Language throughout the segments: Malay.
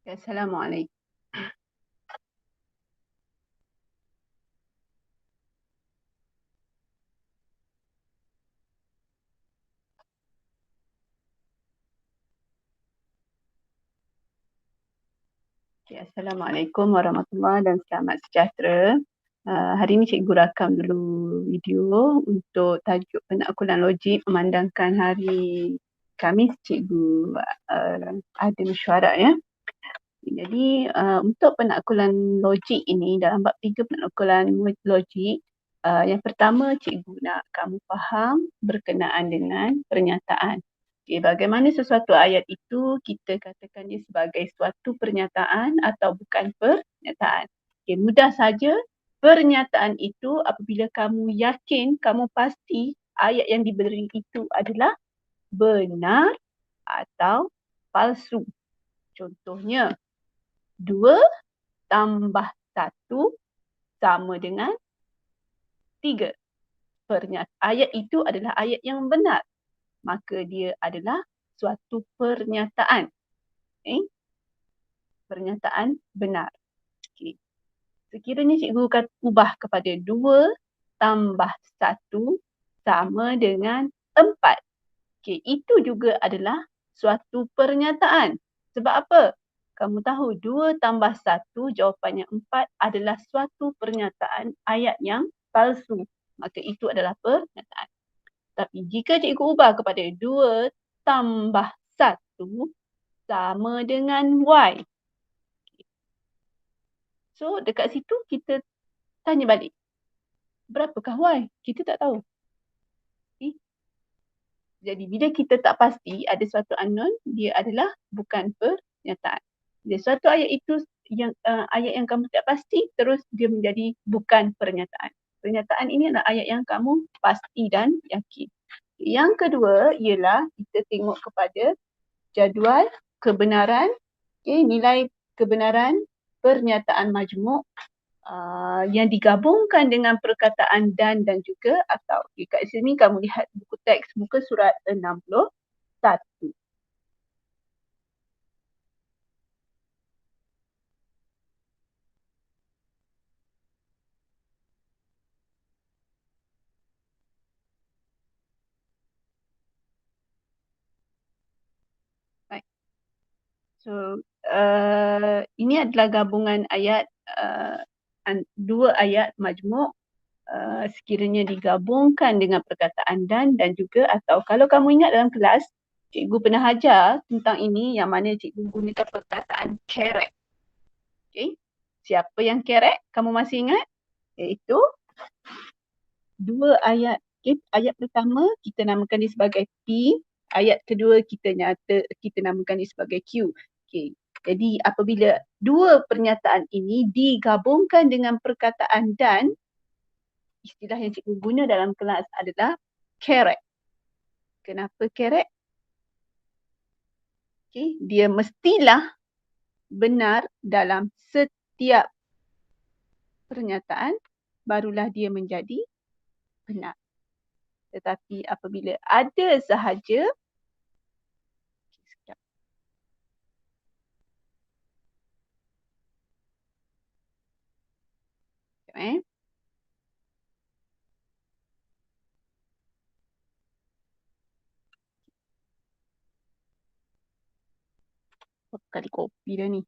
Assalamualaikum. Assalamualaikum warahmatullahi dan selamat sejahtera. Hari ini cikgu rakam dulu video untuk tajuk penakkulan logik memandangkan hari Khamis cikgu ada mesyuarat ya. Jadi untuk penakkulan logik ini dalam bab 3 penakkulan logik, yang pertama cikgu nak kamu faham berkenaan dengan pernyataan. Okay, bagaimana sesuatu ayat itu kita katakan dia sebagai suatu pernyataan atau bukan pernyataan. Okay, mudah saja pernyataan itu apabila kamu yakin, kamu pasti ayat yang diberi itu adalah benar atau palsu. Contohnya, 2 tambah 1 sama dengan 3. Ayat itu adalah ayat yang benar. Maka dia adalah suatu pernyataan. Pernyataan benar. Okay. Sekiranya cikgu ubah kepada 2 tambah 1 sama dengan 4. Okay. Itu juga adalah suatu pernyataan. Sebab apa? Kamu tahu 2 tambah 1 jawapannya 4 adalah suatu pernyataan ayat yang palsu. Maka itu adalah pernyataan. Tapi jika cikgu ubah kepada 2 tambah 1 sama dengan Y. So dekat situ kita tanya balik. Berapakah Y? Kita tak tahu. Okay. Jadi bila kita tak pasti ada suatu unknown, dia adalah bukan pernyataan. Jadi suatu ayat itu yang ayat yang kamu tak pasti terus dia menjadi bukan pernyataan. Pernyataan ini adalah ayat yang kamu pasti dan yakin. Yang kedua ialah kita tengok kepada jadual kebenaran, nilai kebenaran pernyataan majmuk yang digabungkan dengan perkataan dan juga atau. Kat sini kamu lihat buku teks muka surat 61. Right. So ini adalah gabungan ayat, 2 ayat majmuk sekiranya digabungkan dengan perkataan dan juga atau. Kalau kamu ingat dalam kelas, cikgu pernah ajar tentang ini yang mana cikgu gunakan perkataan kerek. Okay. Siapa yang kerek? Kamu masih ingat? Iaitu 2 ayat. Okay. Ayat pertama kita namakan dia sebagai P. Ayat kedua kita namakan dia sebagai Q. Okay. Jadi apabila 2 pernyataan ini digabungkan dengan perkataan dan, istilah yang cikgu guna dalam kelas adalah kerek. Kenapa kerek? Okay. Dia mestilah benar dalam setiap pernyataan, barulah dia menjadi benar. Tetapi apabila ada sahaja, berapa kali kopi dah ni.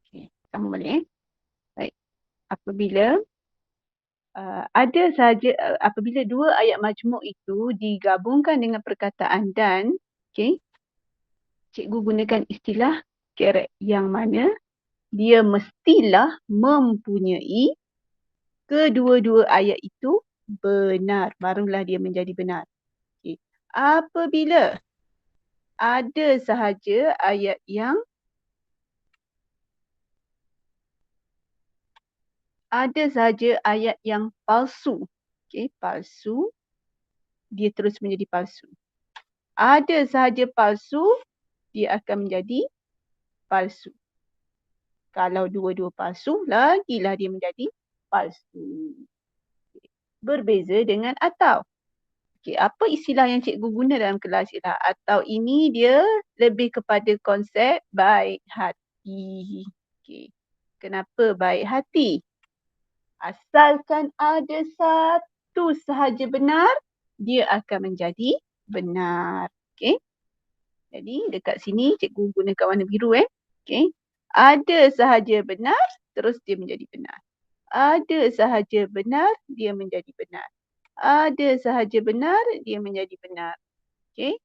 Okay, sambung balik. Baik. Apabila ada sahaja, apabila 2 ayat majmuk itu digabungkan dengan perkataan dan, okay, cikgu gunakan istilah kerek yang mana dia mestilah mempunyai kedua-dua ayat itu benar. Barulah dia menjadi benar. Okay. Apabila ada sahaja ayat yang palsu. Okay, palsu. Dia terus menjadi palsu. Ada sahaja palsu, dia akan menjadi palsu. Kalau dua-dua palsu, lagilah dia menjadi palsu. Berbeza dengan atau. Okey, apa istilah yang cikgu guna dalam kelas ialah atau ini dia lebih kepada konsep baik hati. Okey. Kenapa baik hati? Asalkan ada satu sahaja benar, dia akan menjadi benar. Okey. Jadi dekat sini cikgu gunakan warna biru Okey. Ada sahaja benar, terus dia menjadi benar. Ada sahaja benar, dia menjadi benar. Ada sahaja benar, dia menjadi benar. Okey.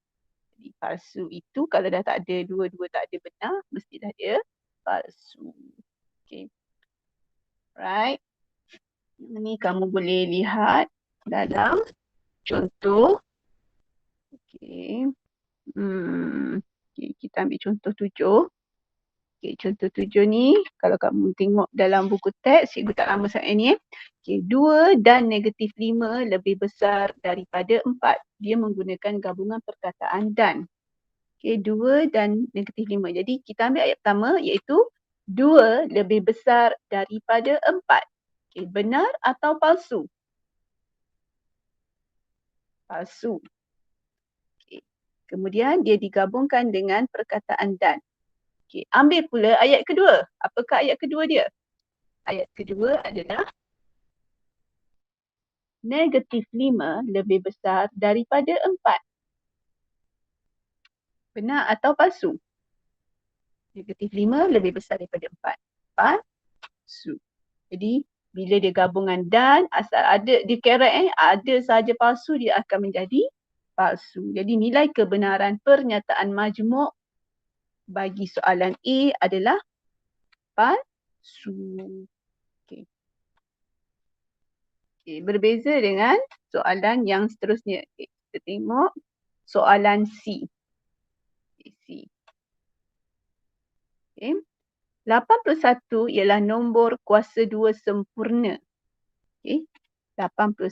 Jadi palsu itu kalau dah tak ada dua-dua tak ada benar, mestilah dia palsu. Okey. Right. Ini kamu boleh lihat dalam contoh. Okey. Okay, kita ambil contoh 7. Okay, contoh 7 ni kalau kamu tengok dalam buku teks, cikgu tak lama sangat ni Okay, 2 dan negatif 5 lebih besar daripada 4. Dia menggunakan gabungan perkataan dan. Okay, 2 dan negatif 5. Jadi kita ambil ayat pertama iaitu 2 lebih besar daripada 4. Okay, benar atau palsu? Palsu. Okay. Kemudian dia digabungkan dengan perkataan dan. Okay. Ambil pula ayat kedua. Apakah ayat kedua dia? Ayat kedua adalah negatif 5 lebih besar daripada 4. Benar atau palsu? Negatif 5 lebih besar daripada 4. Palsu. Jadi bila dia gabungan dan asal ada di keret ada sahaja palsu, dia akan menjadi palsu. Jadi nilai kebenaran pernyataan majmuk bagi soalan A adalah palsu. Okay. Okay. Berbeza dengan soalan yang seterusnya. Okay. Kita tengok soalan C. Okay. C. Okay. 81 ialah nombor kuasa 2 sempurna. Okay. 81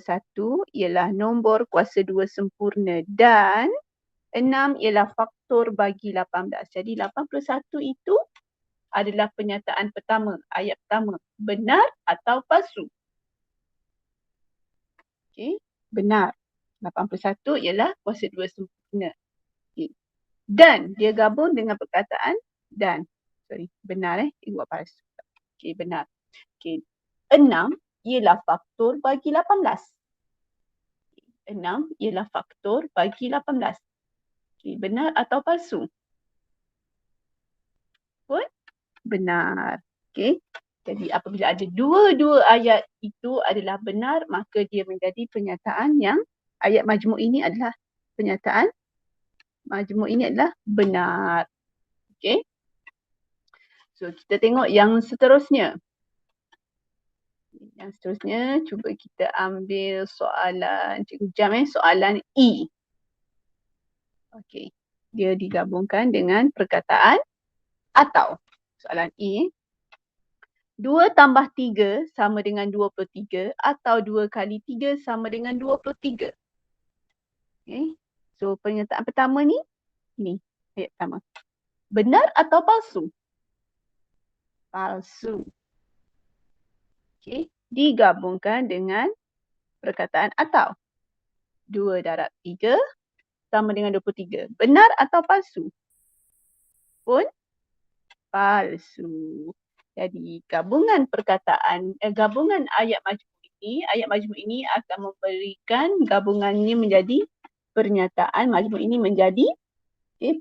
ialah nombor kuasa 2 sempurna dan 6 ialah faktor bagi 18. Jadi 81 itu adalah pernyataan pertama, ayat pertama. Benar atau palsu? Okay. Benar. 81 ialah kuasa 2 sempurna. Okay. Dan dia gabung dengan perkataan dan. Sorry, benar Cikgu buat palsu. Okay, benar. Okay. 6 ialah faktor bagi 18. 6 ialah faktor bagi 18. Okay, benar atau palsu? Pun benar. Okay. Jadi apabila ada dua-dua ayat itu adalah benar, maka dia menjadi pernyataan yang ayat majmuk ini adalah pernyataan majmuk ini adalah benar. Okay. So kita tengok yang seterusnya. Yang seterusnya cuba kita ambil soalan, cikgu jam soalan E. Okey. Dia digabungkan dengan perkataan atau. Soalan E. 2 tambah 3 sama dengan 23 atau 2 kali 3 sama dengan 23. Okay. So pernyataan pertama ni ayat pertama. Benar atau palsu? Palsu. Okay. Digabungkan dengan perkataan atau. 2 darab 3 sama dengan 23. Benar atau palsu? Pun palsu. Jadi gabungan perkataan, gabungan ayat majmuk ini akan memberikan gabungannya menjadi pernyataan majmuk ini menjadi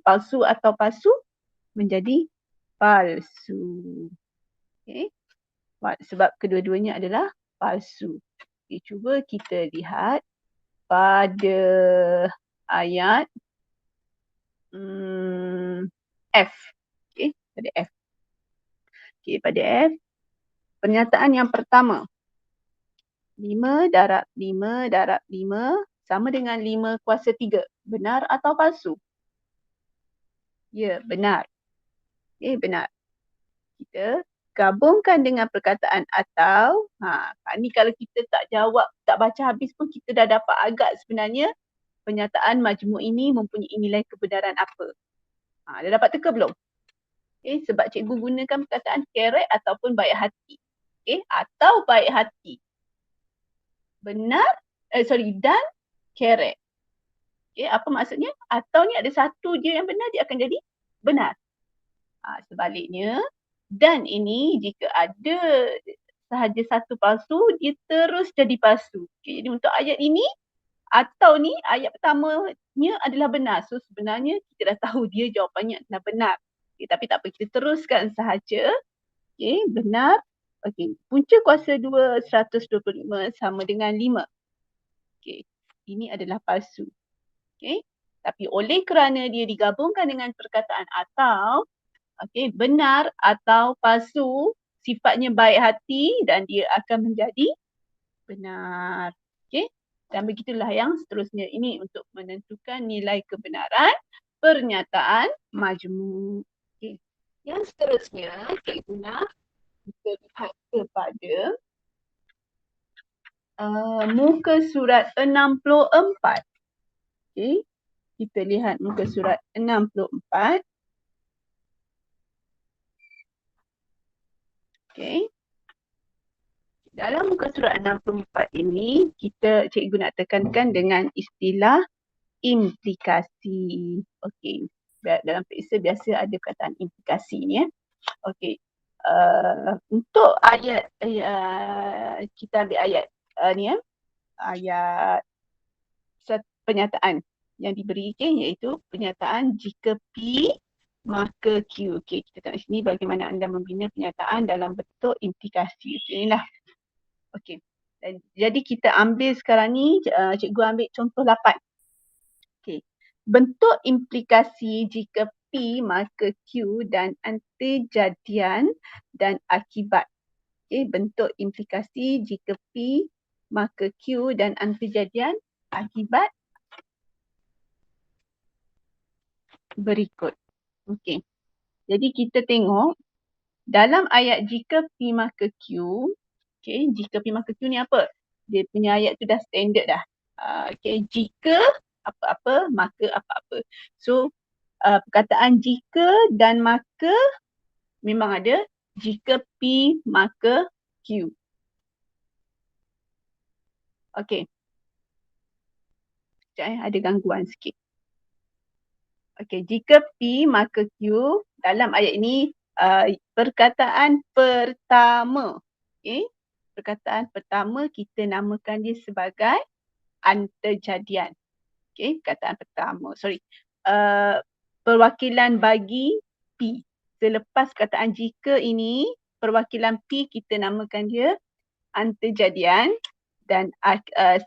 palsu atau palsu? Menjadi palsu. Okay. Sebab kedua-duanya adalah palsu. Okay, cuba kita lihat pada ayat F. Okay, pada F. Okay, pada F. Pernyataan yang pertama. 5 darab 5 darab 5 sama dengan 5 kuasa 3. Benar atau palsu? Ya, benar. Okay, benar. Kita gabungkan dengan perkataan atau. Ni kalau kita tak jawab, tak baca habis pun kita dah dapat agak sebenarnya pernyataan majmuk ini mempunyai nilai kebenaran apa. Dah dapat teka belum? Okay, sebab cikgu gunakan perkataan kerek ataupun baik hati. Okay, atau baik hati. Benar, dan kerek. Okay, apa maksudnya? Atau ni ada satu je yang benar, dia akan jadi benar. Sebaliknya, dan ini jika ada sahaja satu palsu, dia terus jadi palsu. Okay, jadi untuk ayat ini, atau ni ayat pertamanya adalah benar. So sebenarnya kita dah tahu dia jawapannya adalah benar. Okay, tapi tak apa, kita teruskan sahaja. Okay, benar. Okay, punca kuasa 2 125 sama dengan 5. Okay, ini adalah palsu. Okay, tapi oleh kerana dia digabungkan dengan perkataan atau, okay, benar atau palsu, sifatnya baik hati dan dia akan menjadi benar. Okay, dan begitulah yang seterusnya. Ini untuk menentukan nilai kebenaran pernyataan majmuk. Okay, yang seterusnya, cikgu nak kita lihat kepada muka surat 64. Okay, kita lihat muka surat 64. Okay, dalam muka surat 64 ini, cikgu nak tekankan dengan istilah implikasi. Okay, dalam periksa biasa ada perkataan implikasi ni. Okay, untuk ayat, kita ambil ayat ni ayat pernyataan yang diberi, iaitu pernyataan jika P maka Q. Okay, kita tengok sini bagaimana anda membina pernyataan dalam bentuk implikasi. Inilah. Okay. Jadi kita ambil sekarang ni, cikgu ambil contoh 8. Okay. Bentuk implikasi jika P maka Q dan antejadian dan akibat. Okay. Bentuk implikasi jika P maka Q dan antejadian akibat berikut. Okay. Jadi kita tengok dalam ayat jika P maka Q, okay, jika P maka Q ni apa? Dia punya ayat tu dah standard dah. Okay, jika apa-apa, maka apa-apa. So, perkataan jika dan maka memang ada. Jika P maka Q. Okay. Sekejap, ada gangguan sikit. Okay, jika P maka Q, dalam ayat ini perkataan pertama. Okay, perkataan pertama kita namakan dia sebagai antejadian. Okay, perkataan pertama. Perwakilan bagi P. Selepas perkataan jika ini, perwakilan P kita namakan dia antejadian. Dan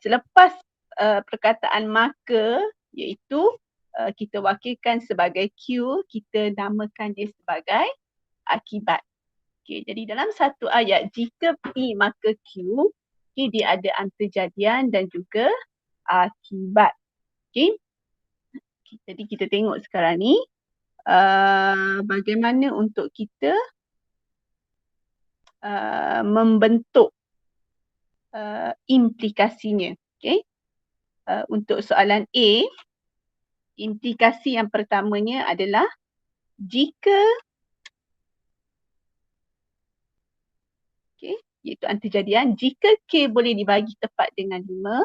selepas perkataan maka, iaitu kita wakilkan sebagai Q, kita namakan dia sebagai akibat. Okay, jadi dalam satu ayat, jika P maka Q, okay, dia ada antejadian dan juga akibat. Okay. Jadi kita tengok sekarang ni bagaimana untuk kita membentuk implikasinya. Okay. Untuk soalan A, implikasi yang pertamanya adalah jika, okay, iaitu antejadian, jika K boleh dibagi tepat dengan 5,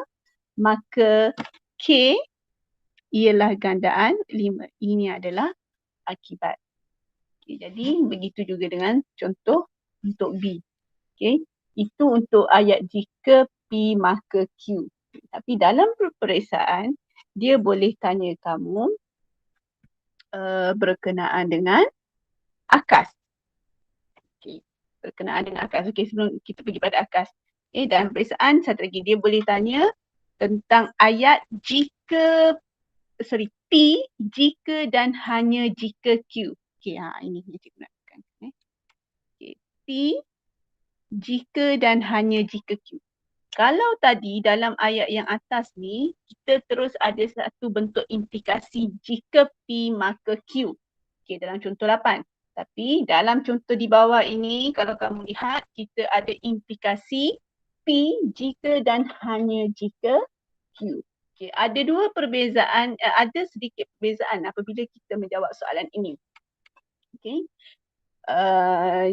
maka K ialah gandaan 5. Ini adalah akibat. Okay, jadi begitu juga dengan contoh untuk B. Okay, itu untuk ayat jika P maka Q. Tapi dalam peperiksaan, dia boleh tanya kamu berkenaan dengan akas. Okay, berkenaan dengan akas. Okay, sebelum kita pergi pada akas. Okay, dalam peperiksaan, satu lagi dia boleh tanya tentang ayat jika, P, jika dan hanya jika Q. Okay, ini yang cikgu nak tekan. Okay, P, jika dan hanya jika Q. Kalau tadi dalam ayat yang atas ni, kita terus ada satu bentuk implikasi jika P maka Q. Okay, dalam contoh 8. Tapi dalam contoh di bawah ini, kalau kamu lihat, kita ada implikasi P jika dan hanya jika Q. Okay, ada dua perbezaan, ada sedikit perbezaan apabila kita menjawab soalan ini. Okay. uh,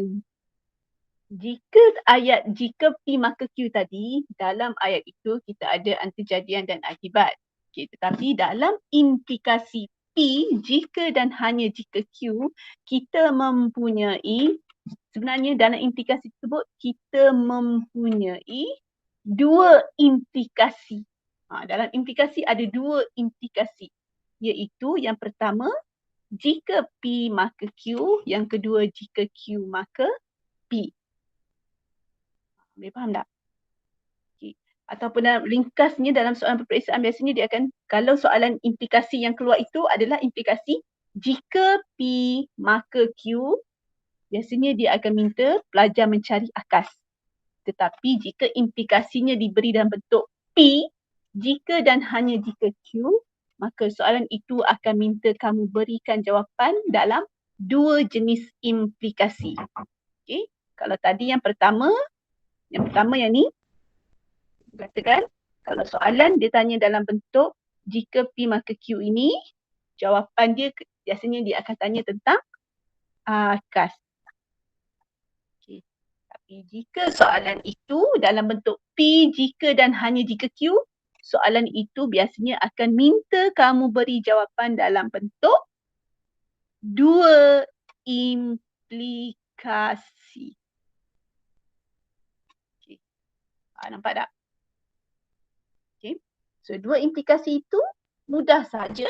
jika P maka Q tadi, dalam ayat itu kita ada antajadian dan akibat. Okay, tetapi dalam implikasi P, jika dan hanya jika Q, kita mempunyai, sebenarnya dalam implikasi tersebut, kita mempunyai dua implikasi. Dalam implikasi ada dua implikasi. Iaitu yang pertama, jika P maka Q, yang kedua jika Q maka P. Boleh faham tak? Okay. Ataupun dalam ringkasnya dalam soalan peperiksaan biasanya dia akan, kalau soalan implikasi yang keluar itu adalah implikasi jika P maka Q, biasanya dia akan minta pelajar mencari akas. Tetapi jika implikasinya diberi dalam bentuk P, jika dan hanya jika Q, maka soalan itu akan minta kamu berikan jawapan dalam dua jenis implikasi. Okay. Kalau tadi yang pertama yang ni, katakan kalau soalan dia tanya dalam bentuk jika P maka Q ini, jawapan dia biasanya dia akan tanya tentang akas. Okay. Tapi jika soalan itu dalam bentuk P jika dan hanya jika Q, soalan itu biasanya akan minta kamu beri jawapan dalam bentuk dua implikasi. Okay. Nampak tak? Okay. So dua implikasi itu mudah saja,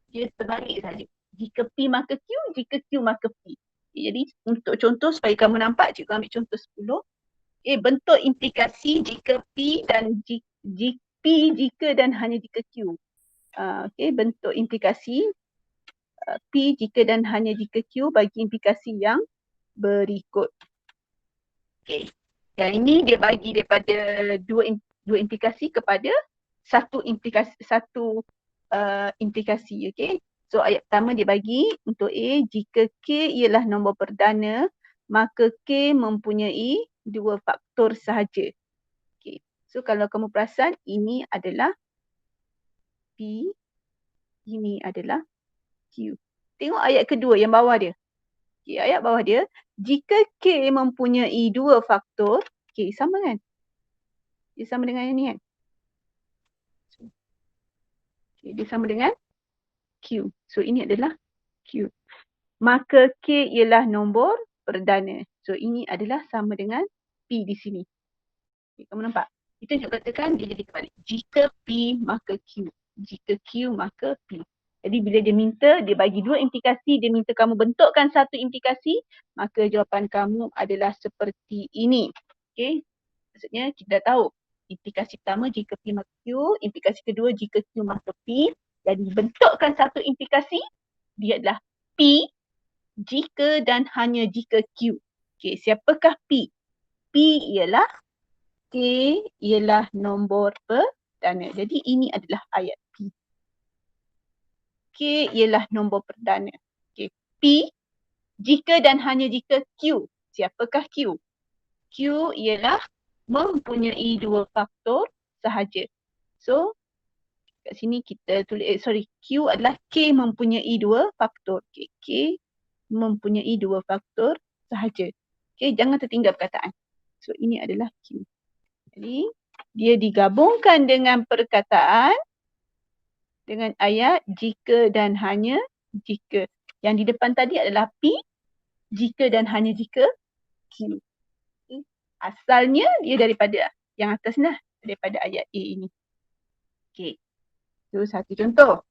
dia terbalik saja. Jika P maka Q, jika Q maka P. Okay, jadi untuk contoh supaya kamu nampak, cikgu ambil contoh 10. Bentuk implikasi jika P dan P jika dan hanya jika Q. Okay, bentuk implikasi P jika dan hanya jika Q bagi implikasi yang berikut. Okay. Yang ini dia bagi daripada dua implikasi kepada satu implikasi. Okay. So ayat pertama dia bagi untuk A, jika K ialah nombor perdana, maka K mempunyai dua faktor sahaja. Okay. So kalau kamu perasan, ini adalah P, ini adalah Q. Tengok ayat kedua yang bawah dia. Okay, ayat bawah dia, jika K mempunyai dua faktor, K sama kan? Dia sama dengan yang ni kan? Okay, dia sama dengan Q. So ini adalah Q. Maka K ialah nombor perdana. So ini adalah sama dengan P di sini. Okay, kamu nampak? Kita nak katakan dia jadi terbalik. Jika P maka Q. Jika Q maka P. Jadi bila dia minta, dia bagi dua implikasi, dia minta kamu bentukkan satu implikasi, maka jawapan kamu adalah seperti ini. Okay? Maksudnya kita dah tahu implikasi pertama jika P maka Q, implikasi kedua jika Q maka P. Jadi bentukkan satu implikasi, dia adalah P jika dan hanya jika Q. Okay, siapakah P? P ialah K ialah nombor perdana. Jadi ini adalah ayat P. K ialah nombor perdana. Okay. P jika dan hanya jika Q. Siapakah Q? Q ialah mempunyai dua faktor sahaja. So kat sini kita tulis, Q adalah K mempunyai dua faktor. Okay. K mempunyai dua faktor sahaja. Okay, jangan tertinggal perkataan. So ini adalah Q. Jadi dia digabungkan dengan perkataan dengan ayat jika dan hanya jika. Yang di depan tadi adalah P, jika dan hanya jika Q. Okay. Asalnya dia daripada yang atas lah, daripada ayat A ini. Okay. So satu contoh.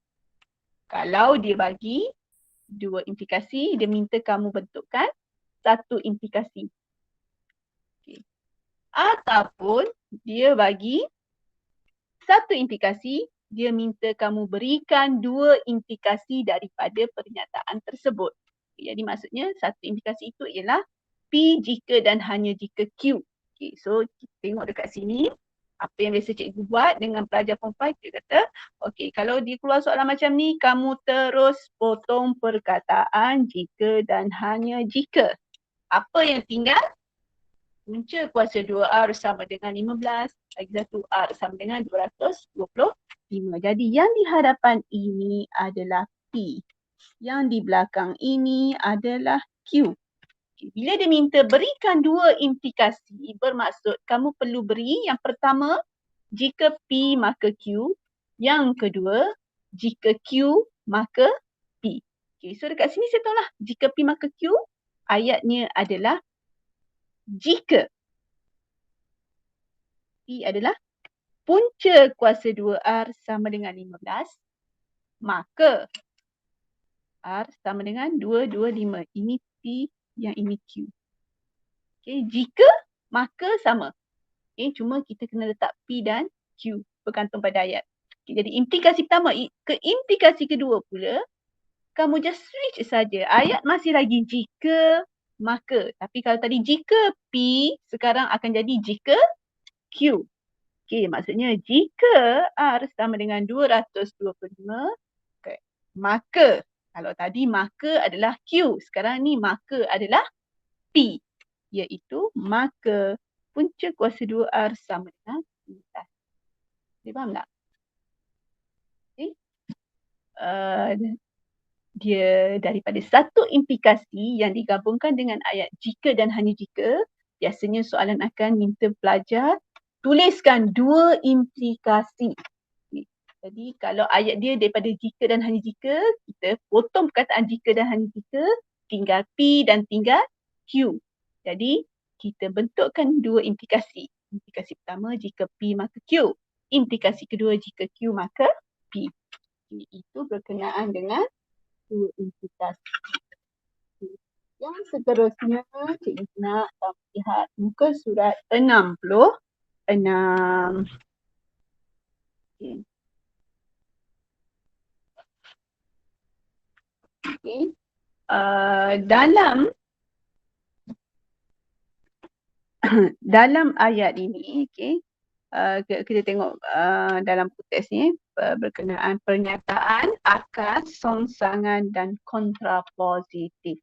Kalau dia bagi dua implikasi, dia minta kamu bentukkan satu implikasi. Okay. Ataupun dia bagi satu implikasi, dia minta kamu berikan dua implikasi daripada pernyataan tersebut. Jadi maksudnya satu implikasi itu ialah P jika dan hanya jika Q. Okay, so kita tengok dekat sini apa yang biasa cikgu buat dengan pelajar form 5. Dia kata, okay, kalau dia keluar soalan macam ni, kamu terus potong perkataan jika dan hanya jika. Apa yang tinggal? Punca kuasa 2R sama dengan 15, lagi satu R sama dengan 225. Jadi yang di hadapan ini adalah P. Yang di belakang ini adalah Q. Bila dia minta berikan dua implikasi, bermaksud kamu perlu beri yang pertama, jika P maka Q. Yang kedua, jika Q maka P. Okay, so dekat sini saya tahulah jika P maka Q, ayatnya adalah jika P adalah punca kuasa 2R sama dengan 15, maka R sama dengan 225. Ini P, yang ini Q. Okay, jika, maka sama. Okay, cuma kita kena letak P dan Q bergantung pada ayat. Okay, jadi implikasi pertama, ke implikasi kedua pula, kamu just switch saja. Ayat masih lagi jika, maka. Tapi kalau tadi jika P, sekarang akan jadi jika Q. Okay, maksudnya jika R sama dengan 225, okay, maka, kalau tadi maka adalah Q, sekarang ni maka adalah P, iaitu maka punca kuasa 2R sama dengan 15. Dia faham tak? Okay. Dia daripada satu implikasi yang digabungkan dengan ayat jika dan hanya jika, biasanya soalan akan minta pelajar tuliskan dua implikasi. Jadi kalau ayat dia daripada jika dan hanya jika, kita potong perkataan jika dan hanya jika, tinggal P dan tinggal Q. Jadi kita bentukkan dua implikasi. Implikasi pertama, jika P maka Q. Implikasi kedua, jika Q maka P. Itu berkenaan dengan dua implikasi. Yang seterusnya, cikgu nak lihat muka surat 66. Okay. Okay. Dalam ayat ini, okay, kita tengok dalam teks ni berkenaan pernyataan akas, songsangan dan kontrapositif.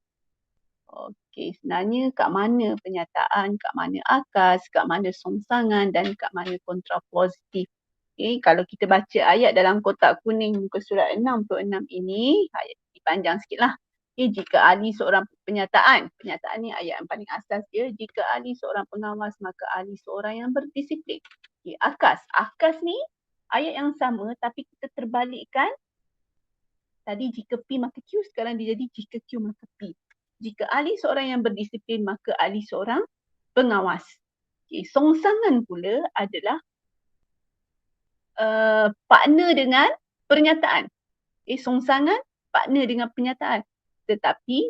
Okey, sebenarnya kat mana pernyataan, kat mana akas, kat mana songsangan dan kat mana kontrapositif. Okey, kalau kita baca ayat dalam kotak kuning muka surat 66 ini, ayat ini panjang sikitlah. Okey, jika Ali seorang pernyataan ni ayat yang paling asas dia, jika Ali seorang pengawas maka Ali seorang yang berdisiplin. Okey, akas ni ayat yang sama tapi kita terbalikkan. Tadi jika P maka Q, sekarang dia jadi jika Q maka P. Jika Ali seorang yang berdisiplin, maka Ali seorang pengawas. Okay, songsangan pula adalah partner dengan pernyataan. Okay, songsangan partner dengan pernyataan. Tetapi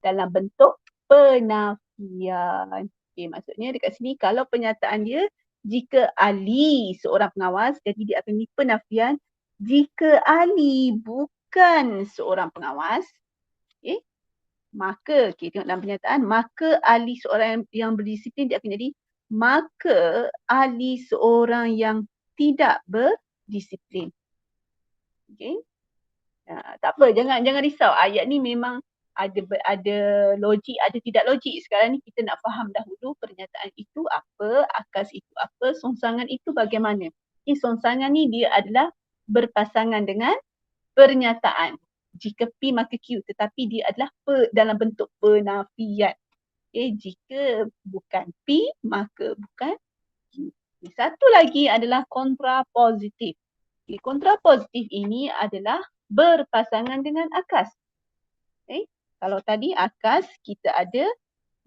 dalam bentuk penafian. Okay, maksudnya dekat sini kalau pernyataan dia, jika Ali seorang pengawas, jadi dia akan di penafian. Jika Ali bukan seorang pengawas, okay, maka, okay, tengok dalam pernyataan, maka Ali seorang yang berdisiplin, dia akan jadi maka Ali seorang yang tidak berdisiplin. Okay. Tak apa, jangan risau. Ayat ni memang ada logik, ada tidak logik. Sekarang ni kita nak faham dahulu pernyataan itu apa, akas itu apa, songsangan itu bagaimana. Okay, songsangan ni dia adalah berpasangan dengan pernyataan. Jika P maka Q, tetapi dia adalah dalam bentuk penafian. Okay, jika bukan P maka bukan Q. Okay, satu lagi adalah kontrapositif. Okay, kontrapositif ini adalah berpasangan dengan akas. Okay, kalau tadi akas kita ada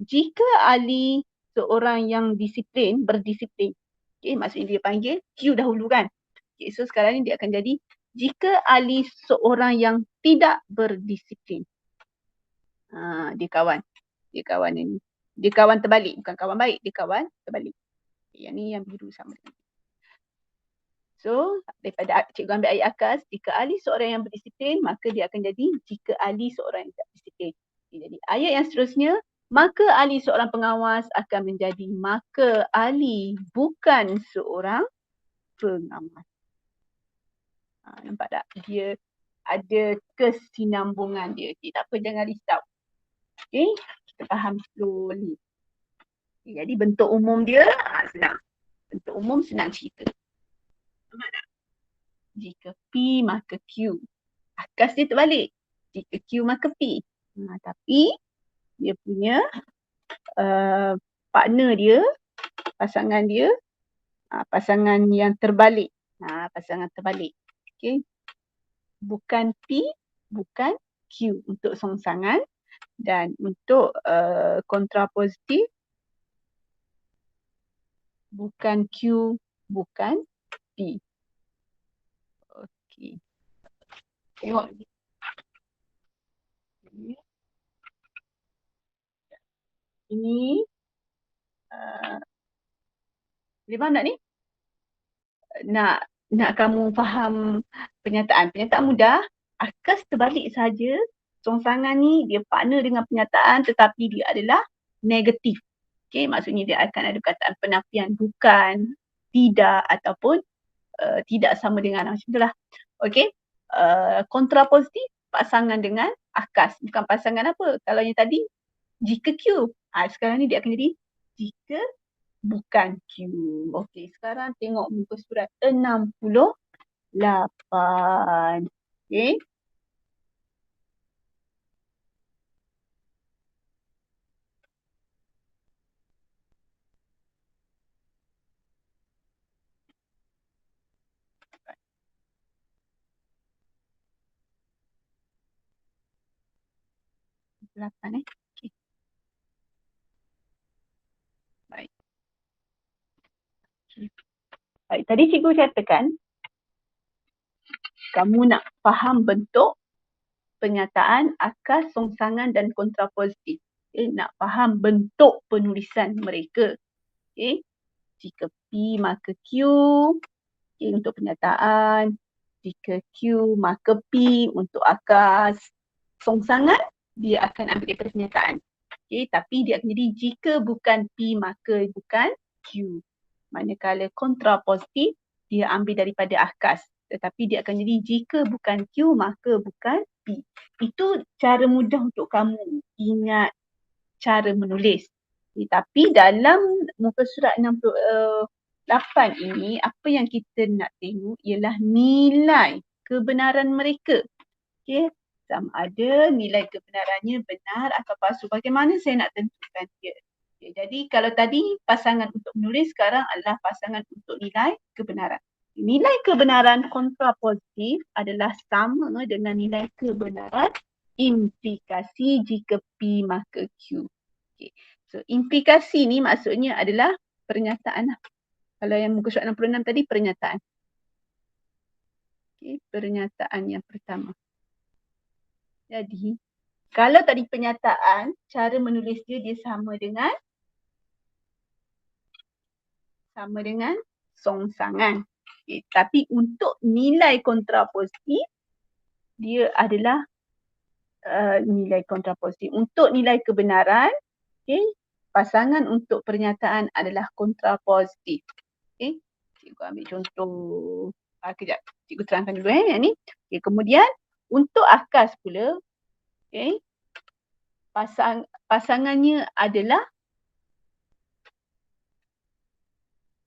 jika Ali seorang yang disiplin, berdisiplin. Okay, maksudnya dia panggil Q dahulu kan. Okay, so sekarang ni dia akan jadi jika Ali seorang yang tidak berdisiplin. Dia kawan. Dia kawan ini. Dia kawan terbalik. Bukan kawan baik. Dia kawan terbalik. Yang ni yang biru sama dengan. So, daripada cikgu ambil ayat akas, jika Ali seorang yang berdisiplin, maka dia akan jadi jika Ali seorang yang tidak berdisiplin. Jadi ayat yang seterusnya, maka Ali seorang pengawas akan menjadi maka Ali bukan seorang pengawas. Nampak tak? Dia ada kesinambungan dia. Okay, tak apa, jangan risau. Okay, kita faham slowly. Okay, jadi bentuk umum dia senang. Bentuk umum senang cerita. Nampak tak? Jika P maka Q. Akas dia terbalik. Jika Q maka P. Tapi dia punya partner dia, pasangan dia, pasangan yang terbalik. Pasangan terbalik. Okay. Bukan P, bukan Q untuk songsangan, dan untuk kontrapositif bukan Q, bukan P. Okey. Tengok ni. Ini boleh faham tak ni? Nak kamu faham pernyataan. Pernyataan mudah, akas terbalik saja. Songsangan ni dia partner dengan pernyataan tetapi dia adalah negatif. Okay, maksudnya dia akan ada perkataan penafian bukan, tidak ataupun tidak sama dengan, macam itulah. Okay, kontrapositif pasangan dengan akas. Bukan pasangan apa. Kalau yang tadi jika Q. Sekarang ni dia akan jadi jika bukan Q. Okey, sekarang tengok muka surat 68. Okey. Okey. Baik. Baik, tadi cikgu katakan kamu nak faham bentuk pernyataan, akas, songsangan dan kontrapositif. Okay, nak faham bentuk penulisan mereka. Okay. Jika P maka Q, okay, untuk pernyataan. Jika Q maka P untuk akas. Songsangan dia akan ambil daripada pernyataan. Okay, tapi dia akan jadi jika bukan P maka bukan Q. Manakala kontrapositif dia ambil daripada akas. Tetapi dia akan jadi jika bukan Q maka bukan P. Itu cara mudah untuk kamu ingat cara menulis. Tapi dalam muka surat 68 ini, apa yang kita nak tengok ialah nilai kebenaran mereka. Okay. Sama ada nilai kebenarannya benar atau palsu. Bagaimana saya nak tentukan dia? Okay, jadi kalau tadi pasangan untuk menulis, sekarang adalah pasangan untuk nilai kebenaran. Nilai kebenaran kontrapositif adalah sama dengan nilai kebenaran implikasi jika P maka Q. Okay. So implikasi ni maksudnya adalah pernyataan lah. Kalau yang muka surat 66 tadi pernyataan. Okay, pernyataan yang pertama. Jadi, kalau tadi pernyataan, cara menulis dia sama dengan songsangan. Okay, tapi untuk nilai kontrapositif, dia adalah nilai kontrapositif. Untuk nilai kebenaran, okay, pasangan untuk pernyataan adalah kontrapositif. Okay, cikgu ambil contoh. Kejap, cikgu terangkan dulu yang ni. Okay, kemudian, untuk akas pula, okay, pasangannya adalah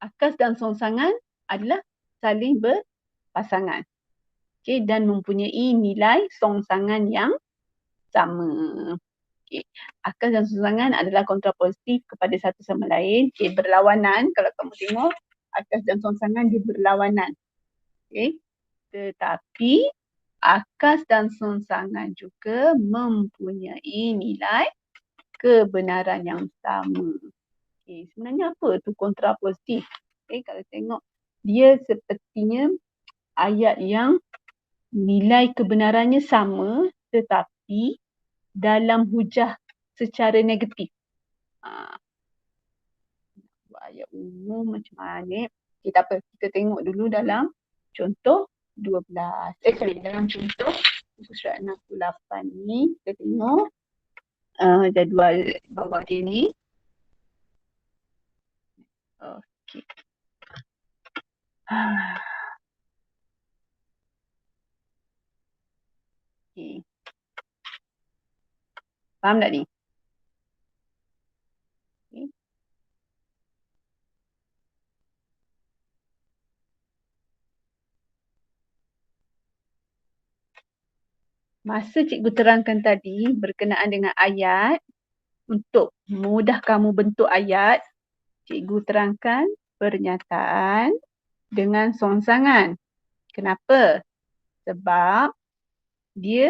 akas dan songsangan adalah saling berpasangan. Okay, dan mempunyai nilai songsangan yang sama. Okay. Akas dan songsangan adalah kontrapositif kepada satu sama lain. Okay, berlawanan. Kalau kamu tengok, akas dan songsangan dia berlawanan. Okay. Tetapi akas dan songsangan juga mempunyai nilai kebenaran yang sama. Okay, sebenarnya apa tu kontrapositif? Okay, kalau tengok dia sepertinya ayat yang nilai kebenarannya sama tetapi dalam hujah secara negatif. Buat ayat umum macam mana? Okay, tak apa. Kita tengok dulu dalam contoh 12. Dalam contoh surat 68 ni, kita tengok jadual bawah dia ni. Okey. Okay. Faham tak ni? Okay. Masa cikgu terangkan tadi berkenaan dengan ayat, Untuk mudah kamu bentuk ayat, cikgu terangkan pernyataan dengan songsangan. Kenapa? Sebab dia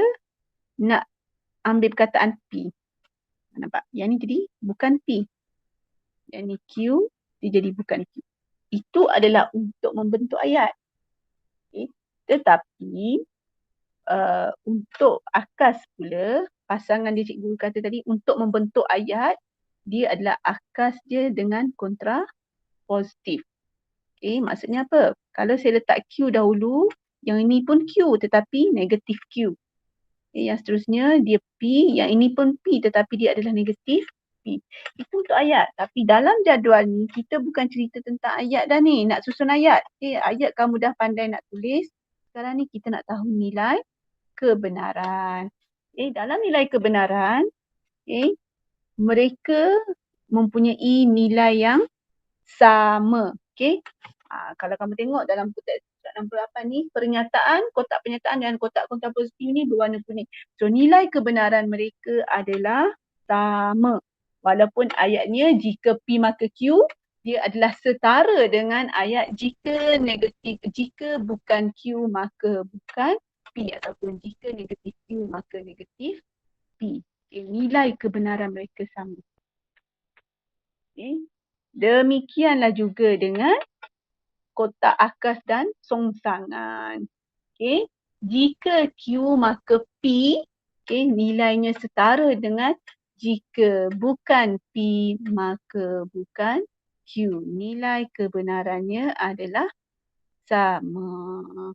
nak ambil perkataan P. Nampak? Yang ni jadi bukan P. Yang ni Q, dia jadi bukan Q. Itu adalah untuk membentuk ayat. Okay. Tetapi untuk akas pula, pasangan dia cikgu kata tadi, untuk membentuk ayat, dia adalah akas dia dengan kontra positif. Okay, maksudnya apa? Kalau saya letak Q dahulu, yang ini pun Q tetapi negatif Q. Okay, yang seterusnya dia P, yang ini pun P tetapi dia adalah negatif P. Itu untuk ayat. Tapi dalam jadual ni, kita bukan cerita tentang ayat dah ni. Nak susun ayat. Okay, ayat kamu dah pandai nak tulis. Sekarang ni kita nak tahu nilai kebenaran. Dalam nilai kebenaran, mereka mempunyai nilai yang sama. Kalau kamu tengok dalam kotak 68 ni, kotak pernyataan dan kotak kontrapositif ni berwarna kuning. So nilai kebenaran mereka adalah sama. Walaupun ayatnya jika P maka Q, dia adalah setara dengan ayat jika negatif, jika bukan Q maka bukan P, ataupun jika negatif Q maka negatif P. Nilai kebenaran mereka sama. Demikianlah juga dengan kotak akas dan songsangan. Jika Q maka P, nilainya setara dengan jika bukan P maka bukan Q. Nilai kebenarannya adalah sama.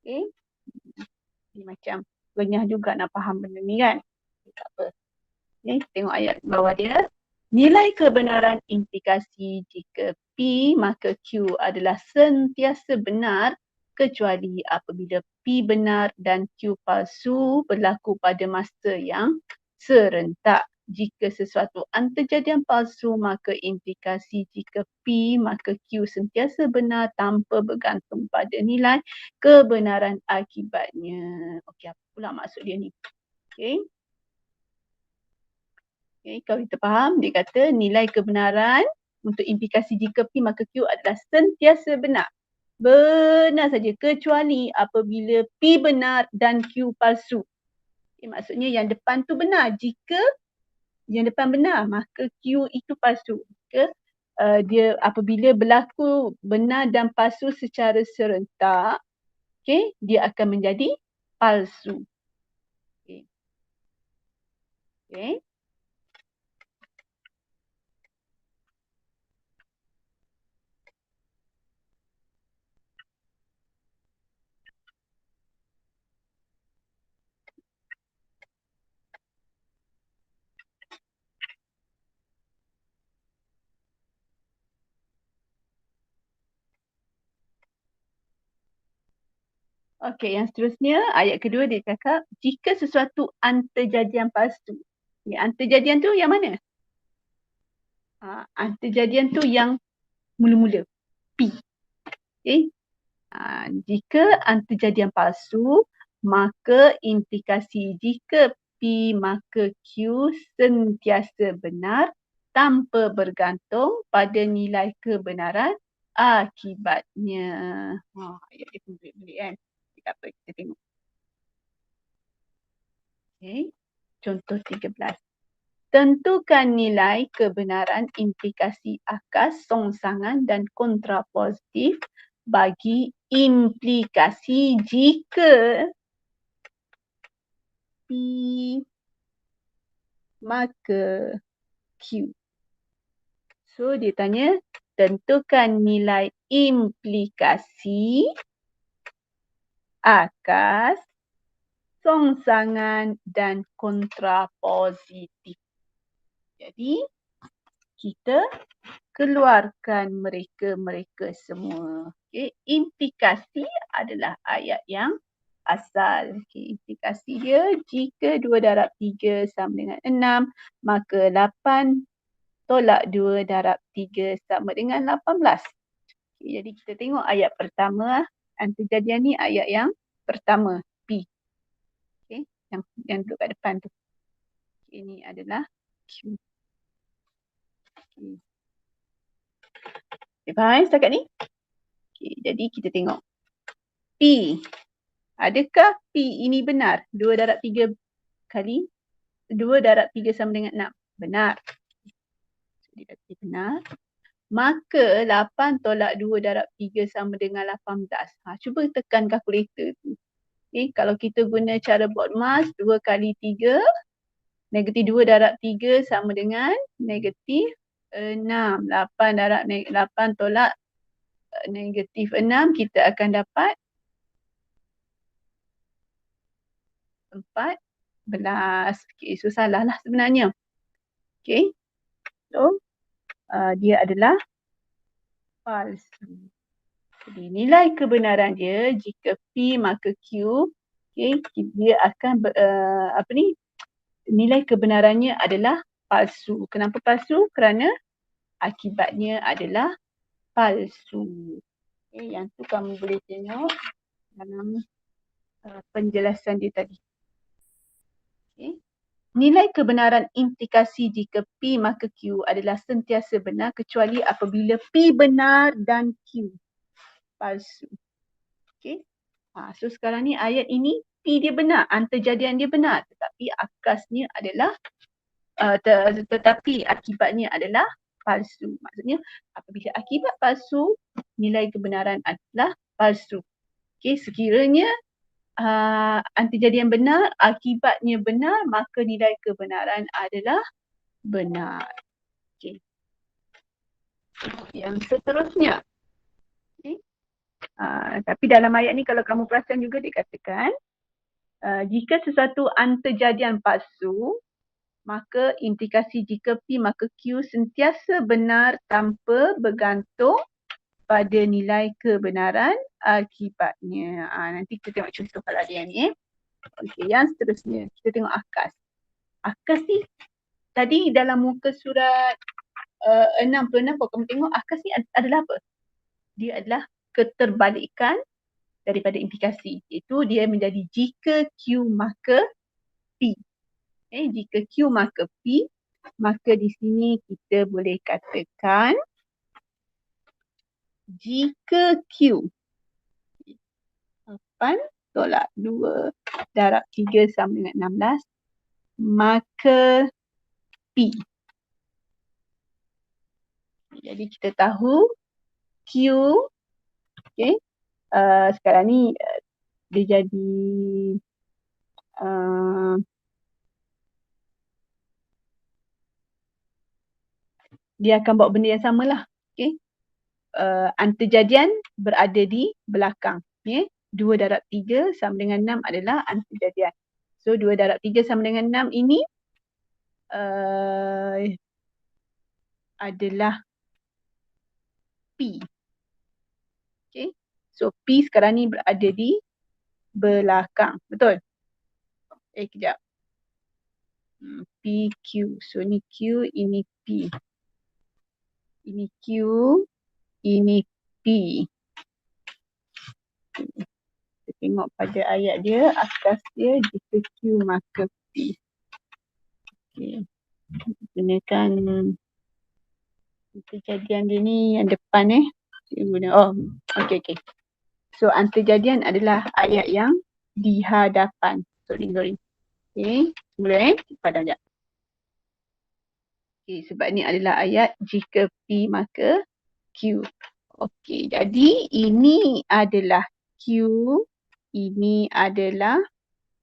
Ini macam renyah juga nak faham benda ni kan. Tak apa. Tengok ayat bawah dia. Nilai kebenaran implikasi jika P maka Q adalah sentiasa benar kecuali apabila P benar dan Q palsu berlaku pada masa yang serentak. Jika sesuatu antarjadian palsu, maka implikasi jika P maka Q sentiasa benar tanpa bergantung pada nilai kebenaran akibatnya. Okey, apa pula maksud dia ni? Kalau kita faham, dia kata nilai kebenaran untuk implikasi jika P maka Q adalah sentiasa benar. Benar saja kecuali apabila P benar dan Q palsu. Maksudnya yang depan tu benar. Jika yang depan benar, maka Q itu palsu. Dia apabila berlaku benar dan palsu secara serentak, dia akan menjadi palsu. Okey, yang seterusnya, ayat kedua dia cakap, jika sesuatu antarjadian palsu. Antarjadian tu yang mana? Antarjadian tu yang mula-mula, P. Jika antarjadian palsu, maka implikasi jika P maka Q sentiasa benar tanpa bergantung pada nilai kebenaran akibatnya. Ayat dia pun belik kan. Tak apa, kita tengok. Contoh 13. Tentukan nilai kebenaran implikasi akas, songsangan dan kontrapositif bagi implikasi jika P maka Q. So dia tanya, tentukan nilai implikasi akas, songsangan dan kontrapositif. Jadi kita keluarkan mereka semua. Implikasi adalah ayat yang asal. Implikasi dia, jika 2 darab 3 sama dengan 6, maka 8 tolak 2 darab 3 sama dengan 18. Jadi kita tengok ayat pertama. Antarjadian ni ayat yang pertama, P. Yang duduk kat depan tu. Ini adalah Q. Okay, faham setakat ni? Okay, jadi kita tengok. P. Adakah P ini benar? 2 darab 3 kali 2 darab 3 sama dengan 6. Benar. Jadi benar. Maka 8 tolak 2 darab 3 sama dengan 18. Cuba tekan kalkulator tu. Okay, kalau kita guna cara buat mas, 2 kali 3, negatif 2 darab 3 sama dengan negatif 6. 8 darab 8 tolak negatif 6, kita akan dapat 14. Okay, so salah lah sebenarnya. Okay, so dia adalah palsu. Jadi nilai kebenaran dia jika P maka Q, okay, dia akan nilai kebenarannya adalah palsu. Kenapa palsu? Kerana akibatnya adalah palsu. Okay, yang tu kamu boleh tengok dalam penjelasan dia tadi. Okay. Nilai kebenaran implikasi jika P maka Q adalah sentiasa benar kecuali apabila P benar dan Q palsu. Okay. So sekarang ni ayat ini P dia benar, antarjadian dia benar, tetapi akasnya adalah tetapi akibatnya adalah palsu. Maksudnya apabila akibat palsu, nilai kebenaran adalah palsu. Okay, sekiranya antarjadian benar, akibatnya benar, maka nilai kebenaran adalah benar. Okay. Yang seterusnya. Okay. Tapi dalam ayat ni kalau kamu perasan juga dikatakan, jika sesuatu antarjadian palsu, maka implikasi jika P maka Q sentiasa benar tanpa bergantung pada nilai kebenaran akibatnya. Nanti kita tengok contoh kalau ada yang ni. Okey, yang seterusnya kita tengok akas. Akas ni tadi dalam muka surat 66, kalau kamu tengok akas ni adalah apa? Dia adalah keterbalikan daripada implikasi. Iaitu dia menjadi jika Q maka P. Jika Q maka P, maka di sini kita boleh katakan jika Q 8 tolak 2 darab 3 sama dengan 16, maka P. Jadi kita tahu Q, okay, sekarang ni dia jadi dia akan bawa benda yang sama lah. Okay. Antarjadian berada di belakang. Okay. 2 darab 3 sama dengan 6 adalah antarjadian. So 2 darab 3 sama dengan 6 ini adalah P. Okay. So P sekarang ni berada di belakang. Betul? Kejap. P, Q. So ni Q, ini P. Ini Q, ini P. Kita tengok pada ayat dia, akas dia jika Q maka P. Okay. Gunakan antarjadian dia ni yang depan Oh, okay. So antarjadian adalah ayat yang di hadapan. Sorry. Okay, boleh padam sekejap. Okay, sebab ni adalah ayat jika P maka Q. Okay, jadi ini adalah Q, ini adalah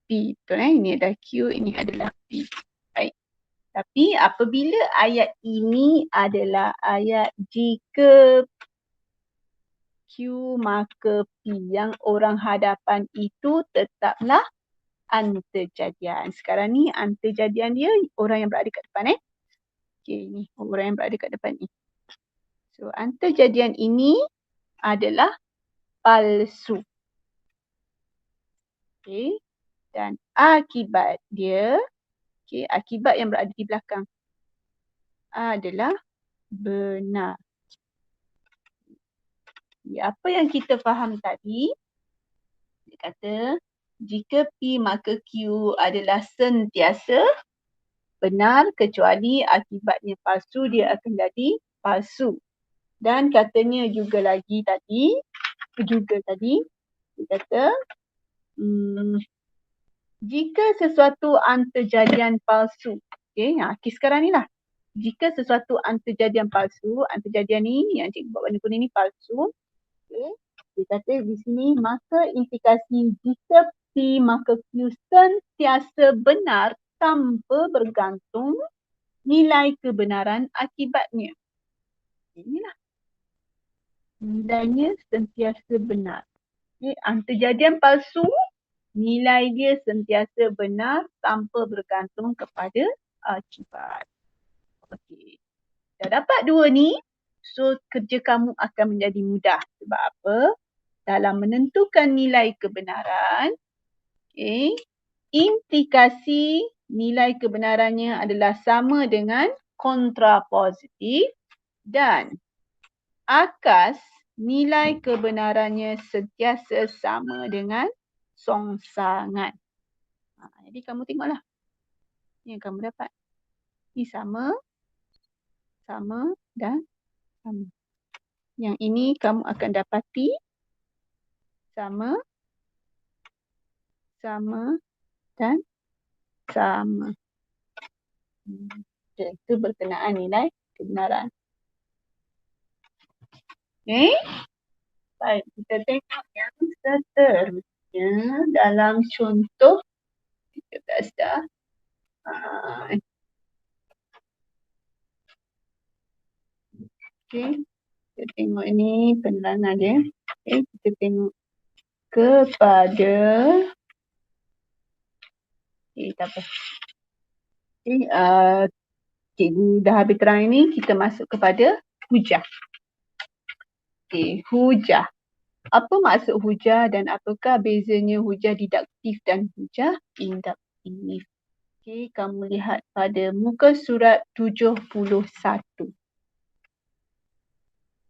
P. Betul Ini adalah Q, ini adalah P. Baik. Tapi apabila ayat ini adalah ayat jika Q maka P, yang orang hadapan itu tetaplah antarjadian. Sekarang ni antarjadian dia orang yang berada kat depan Okay, ni orang yang berada kat depan ni. So antarjadian ini adalah palsu. Okay. Dan akibat dia, okay, akibat yang berada di belakang adalah benar. Apa yang kita faham tadi, dia kata jika P maka Q adalah sentiasa benar kecuali akibatnya palsu, dia akan jadi palsu. Dan katanya juga tadi, dia kata jika sesuatu antarjadian palsu, sekarang ni lah. Jika sesuatu antarjadian palsu, antarjadian ni yang cikgu buat warna kuning ni palsu, dia kata di sini maka implikasi jika P maka Q sentiasa benar tanpa bergantung nilai kebenaran akibatnya. Inilah. Nilainya sentiasa benar. Antarjadian palsu, nilai dia sentiasa benar tanpa bergantung kepada akibat. Okey. Dah dapat dua ni, so kerja kamu akan menjadi mudah. Sebab apa? Dalam menentukan nilai kebenaran, implikasi nilai kebenarannya adalah sama dengan kontrapositif dan akas nilai kebenarannya sentiasa sama dengan songsangan. Jadi kamu tengoklah. Yang kamu dapat. Ini sama dan sama. Yang ini kamu akan dapati sama dan sama. Itu berkenaan nilai kebenaran. Baik, kita tengok yang seterusnya dalam contoh 13 dah. Kita tengok ini penerangan dia. Kita tengok kepada tak apa. Cikgu dah habis terang ini, kita masuk kepada hujah. Hujah. Apa maksud hujah dan apakah bezanya hujah diduktif dan hujah induktif? Kamu lihat pada muka surat 71.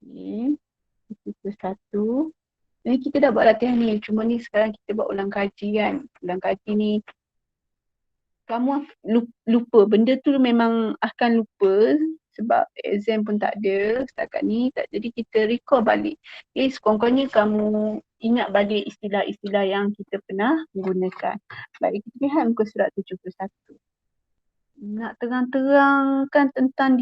71. Kita dah buat latihan ni, cuma ni sekarang kita buat ulang kaji kan. Ulang kaji ni, kamu lupa, benda tu memang akan lupa sebab exam pun tak ada setakat ni. Jadi kita recall balik. Sekurang-kurangnya kamu ingat balik istilah-istilah yang kita pernah gunakan. Baik, kita lihat muka surat 71. Nak terang-terangkan tentang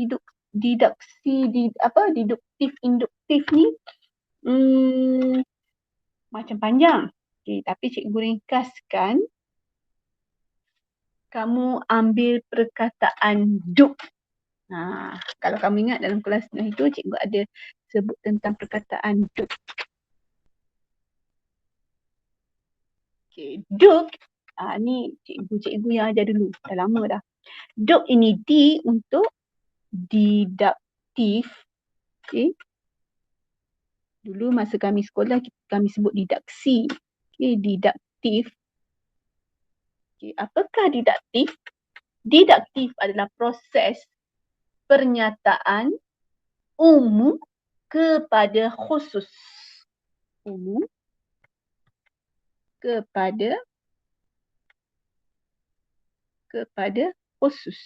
deduktif, induktif ni macam panjang. Tapi cikgu ringkaskan. Kamu ambil perkataan duk. Kalau kamu ingat dalam kelas itu, cikgu ada sebut tentang perkataan duk. Duk, ni cikgu yang ajar dulu, dah lama dah. Duk ini D untuk diduktif. Dulu masa kami sekolah, kami sebut didaksi. Diduktif. Apakah diduktif? Diduktif adalah proses pernyataan umum kepada khusus. Umum kepada khusus.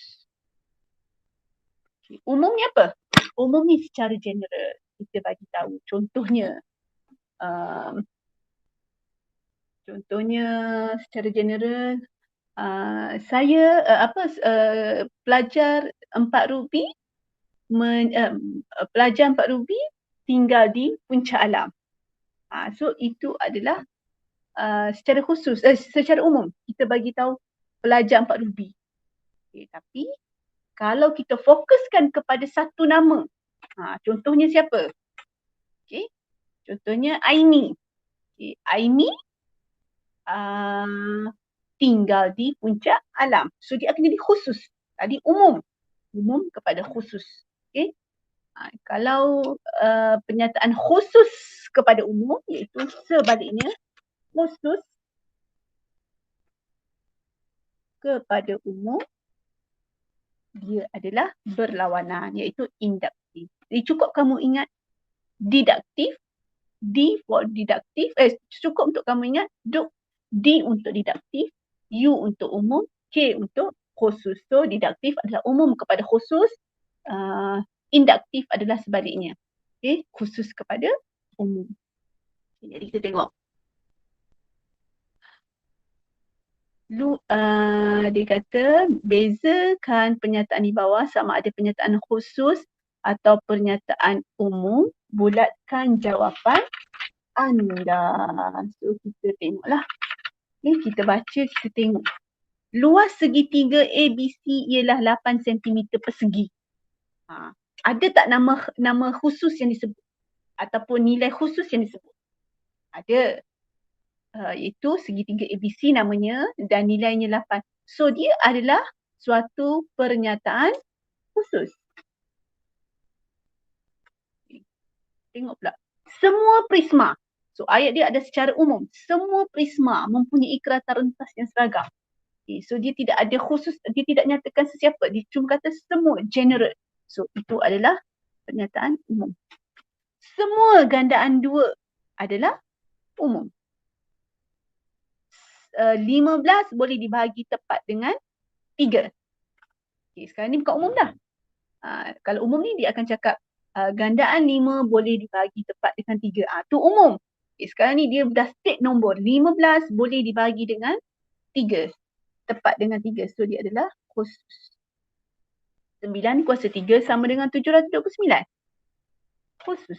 Umum ni apa? Umum ni secara general. Kita bagi tahu. Contohnya secara general, pelajar 4 Rubi tinggal di Puncak Alam. So itu adalah secara khusus, secara umum kita bagi tahu pelajar 4 Rubi. Tapi kalau kita fokuskan kepada satu nama, contohnya siapa? Contohnya Aini. Aini tinggal di Puncak Alam. So dia akan jadi khusus. Tadi umum kepada khusus. Kalau pernyataan khusus kepada umum, iaitu sebaliknya khusus kepada umum, dia adalah berlawanan, iaitu induktif. Jadi cukup kamu ingat diduktif, D for diduktif, cukup untuk kamu ingat D untuk diduktif, U untuk umum, K untuk khusus. So deduktif adalah umum kepada khusus, induktif adalah sebaliknya. Okay, khusus kepada umum. Jadi kita tengok. Dia kata bezakan pernyataan di bawah sama ada pernyataan khusus atau pernyataan umum. Bulatkan jawapan anda. So kita tengoklah. Okay, kita baca, kita tengok. Luas segitiga ABC ialah 8 cm persegi. Ada tak nama khusus yang disebut? Ataupun nilai khusus yang disebut? Ada. Iaitu segitiga ABC namanya dan nilainya 8. So dia adalah suatu pernyataan khusus. Tengok pula. Semua prisma. So ayat dia ada secara umum. Semua prisma mempunyai keratan rentas yang seragam. Okay, so dia tidak ada khusus, dia tidak nyatakan sesiapa. Dia cuma kata semua, general. So itu adalah pernyataan umum. Semua gandaan 2 adalah umum. 15 boleh dibahagi tepat dengan 3. Okay, sekarang ni bukan umum dah. Kalau umum ni dia akan cakap gandaan 5 boleh dibahagi tepat dengan 3. Tu umum. Okay, sekarang ni dia dah state nombor. 15 boleh dibahagi dengan 3. Tepat dengan 3. So dia adalah khusus. 9 kuasa 3 sama dengan 729. Khusus.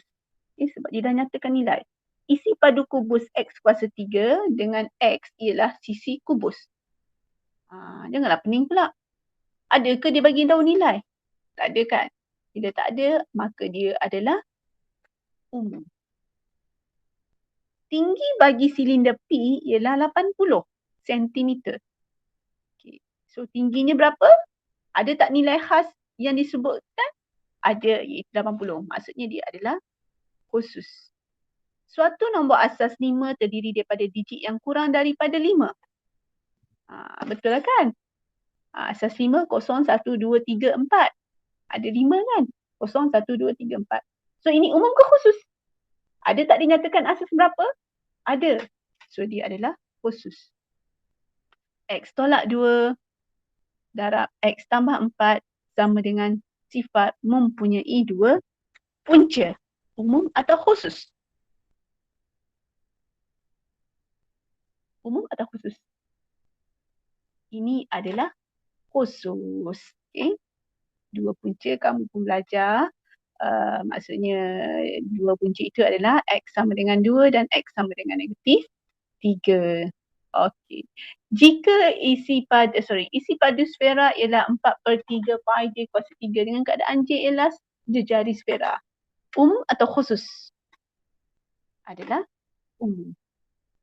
Okay, sebab dia dah nyatakan nilai. Isi padu kubus X kuasa 3 dengan X ialah sisi kubus. Janganlah pening pula. Adakah dia bagi tahu nilai? Tak ada kan? Bila tak ada, maka dia adalah umum. Tinggi bagi silinder P ialah 80 cm. Okay. So tingginya berapa? Ada tak nilai khas yang disebutkan? Ada, iaitu 80. Maksudnya dia adalah khusus. Suatu nombor asas 5 terdiri daripada digit yang kurang daripada 5. Betul lah kan? Asas 5, 0, 1, 2, 3, 4. Ada 5 kan? 0, 1, 2, 3, 4. So ini umum ke khusus? Ada tak dinyatakan asas berapa? Ada. So dia adalah khusus. X tolak 2 darab X tambah 4 sama dengan sifat mempunyai 2 punca. Umum atau khusus? Umum atau khusus? Ini adalah khusus. Okay. 2 punca kamu pun belajar. Maksudnya 2 punca itu adalah X sama dengan 2 dan X sama dengan negatif 3. Okey. Jika isi padu sfera ialah 4/3 pi J kuasa 3 dengan keadaan J ialah jejari sfera. Umum atau khusus? Adalah umum.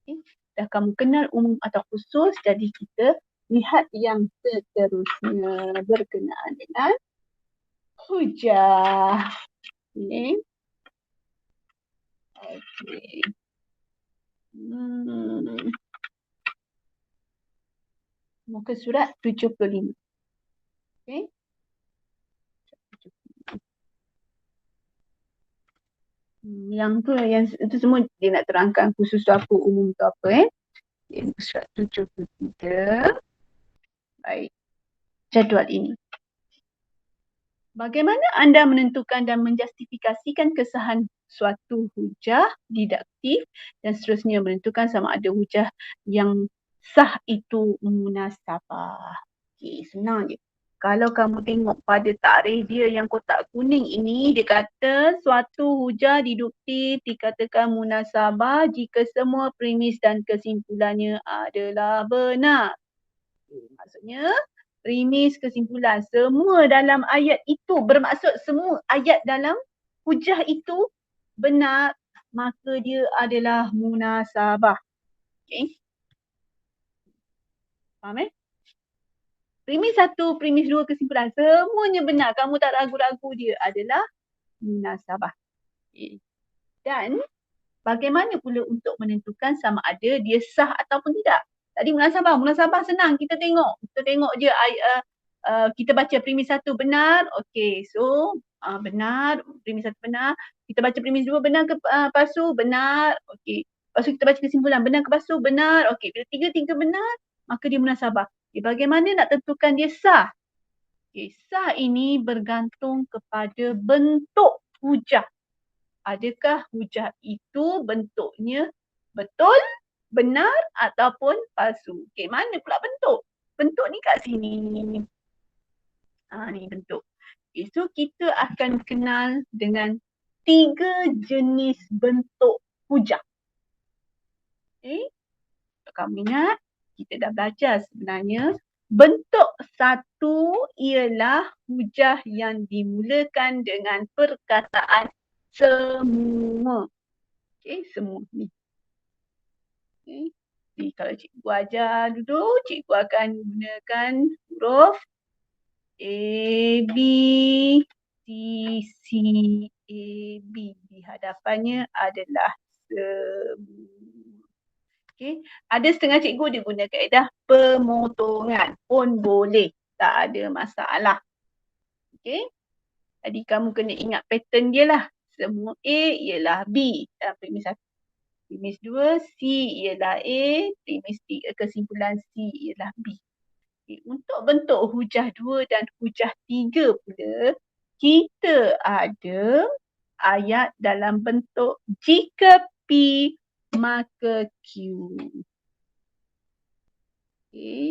Okay. Dah kamu kenal umum atau khusus, jadi kita lihat yang seterusnya berkenaan dengan hujah. Okay. Okay. Muka surat 75. Okay. Yang tu itu semua dia nak terangkan khusus tu apa, umum tu apa. Muka surat 73. Baik. Jadual ini. Bagaimana anda menentukan dan menjustifikasikan kesahan suatu hujah deduktif dan seterusnya menentukan sama ada hujah yang sah itu munasabah. Okey, senang je. Kalau kamu tengok pada takrif dia yang kotak kuning ini, dia kata suatu hujah deduktif dikatakan munasabah jika semua premis dan kesimpulannya adalah benar. Maksudnya premis, kesimpulan, semua dalam ayat itu bermaksud semua ayat dalam hujah itu benar, maka dia adalah munasabah. Okay. Faham Premis 1, premis 2, kesimpulan, semuanya benar. Kamu tak ragu-ragu dia adalah munasabah. Okay. Dan bagaimana pula untuk menentukan sama ada dia sah ataupun tidak? Tadi munasabah senang. Kita tengok je kita baca premis 1 benar. Okey, so benar, premis 1 benar. Kita baca premis 2 benar ke palsu? Benar. Okey. Lepas tu kita baca kesimpulan benar ke palsu? Benar. Okey, bila tiga benar, maka dia munasabah. Bagaimana nak tentukan dia sah? Sah ini bergantung kepada bentuk hujah. Adakah hujah itu bentuknya betul, benar ataupun palsu? Mana pula bentuk? Bentuk ni kat sini. Ni bentuk. So kita akan kenal dengan 3 jenis bentuk hujah. Kamu ingat, kita dah belajar sebenarnya. Bentuk satu ialah hujah yang dimulakan dengan perkataan semua. Semua ni. Jadi kalau cikgu ajar dulu, cikgu akan gunakan huruf A, B, C, C, A, B. Di hadapannya adalah semua. Ada setengah cikgu dia guna kaedah pemotongan pun boleh. Tak ada masalah. Jadi kamu kena ingat pattern dia lah. Semua A ialah B dalam premis 1. Premis 2, C ialah A. Premis 3, kesimpulan C ialah B. Untuk bentuk hujah 2 dan hujah 3 pula, kita ada ayat dalam bentuk jika P maka Q.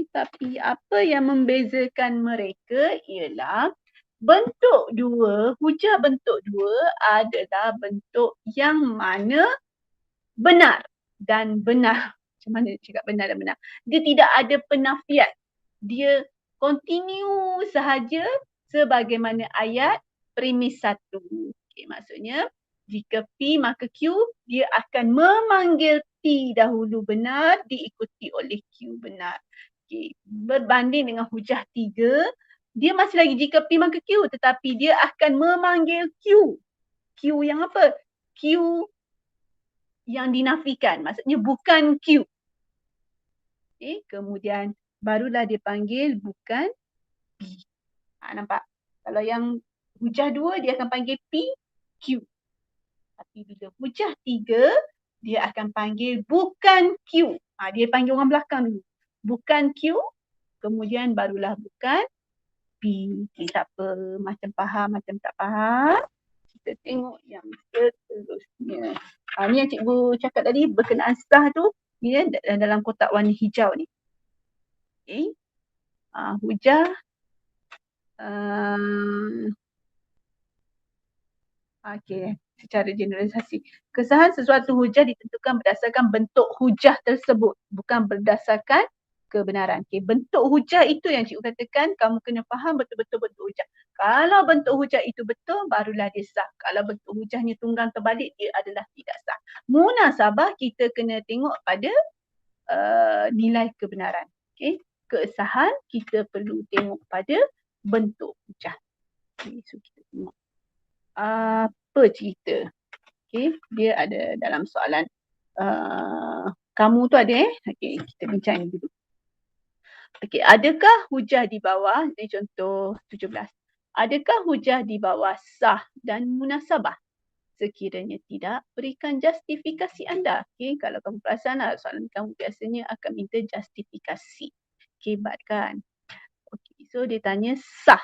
Tapi apa yang membezakan mereka ialah bentuk 2, hujah bentuk 2 adalah bentuk yang mana benar dan benar. Macam mana cakap benar dan benar? Dia tidak ada penafian. Dia continue sahaja sebagaimana ayat premis 1. Maksudnya jika P maka Q, dia akan memanggil P dahulu benar diikuti oleh Q benar. Berbanding dengan hujah 3, dia masih lagi jika P maka Q, tetapi dia akan memanggil Q. Q yang apa? Q yang dinafikan, maksudnya bukan Q. Kemudian barulah dia panggil bukan P. Nampak? Kalau yang hujah 2 dia akan panggil P, Q. Tapi bila hujah 3, dia akan panggil bukan Q. Dia panggil orang belakang dulu. Bukan Q, kemudian barulah bukan P. Tak apa, macam faham, macam tak faham. Kita tengok yang seterusnya. Ni yang cikgu cakap tadi berkenaan sah tu, dia dalam kotak warna hijau ni. Hujah. Secara generalisasi. Kesahan sesuatu hujah ditentukan berdasarkan bentuk hujah tersebut, bukan berdasarkan kebenaran. Bentuk hujah itu yang cikgu katakan kamu kena faham betul-betul bentuk hujah. Kalau bentuk hujah itu betul, barulah dia sah. Kalau bentuk hujahnya tunggang terbalik, dia adalah tidak sah. Munasabah kita kena tengok pada nilai kebenaran. Kesahan kita perlu tengok pada bentuk hujah. So kita tengok. Apa cerita? Dia ada dalam soalan kamu tu ada kita bincang dulu. Adakah hujah di bawah, ini contoh 17. Adakah hujah di bawah sah dan munasabah? Sekiranya tidak, berikan justifikasi anda. Kalau kamu perasan soalan kamu biasanya akan minta justifikasi. Hebat kan? So dia tanya sah.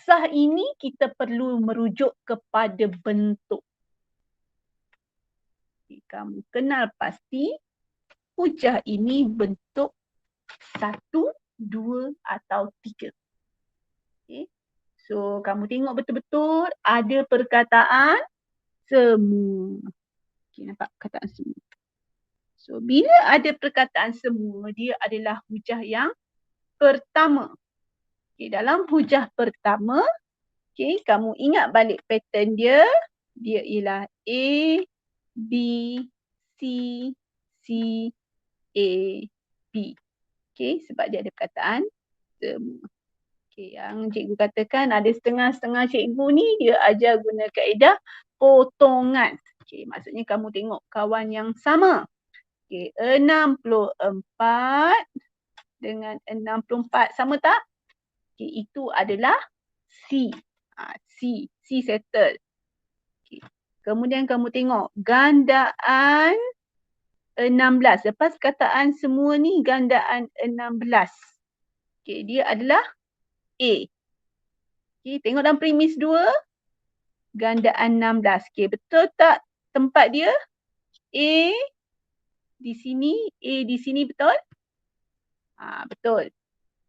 Sah ini kita perlu merujuk kepada bentuk. Kamu kenal pasti hujah ini bentuk 1, 2 atau 3. So kamu tengok betul-betul ada perkataan semua. Nampak perkataan semua. So bila ada perkataan semua, dia adalah hujah yang pertama. Dalam hujah pertama, kamu ingat balik pattern dia. Dia ialah A, B, C, C, A, B. Sebab dia ada perkataan semua. Yang cikgu katakan ada setengah-setengah cikgu ni dia ajar guna kaedah potongan. Maksudnya kamu tengok kawan yang sama. 64 dengan 64 sama tak? Itu adalah C. C settle. Kemudian kamu tengok gandaan 16. Lepas kataan semua ni gandaan 16. Okay, dia adalah A. Okay, tengok dalam premis 2, gandaan 16. Okay, betul tak tempat dia? A di sini, A di sini, betul? Betul.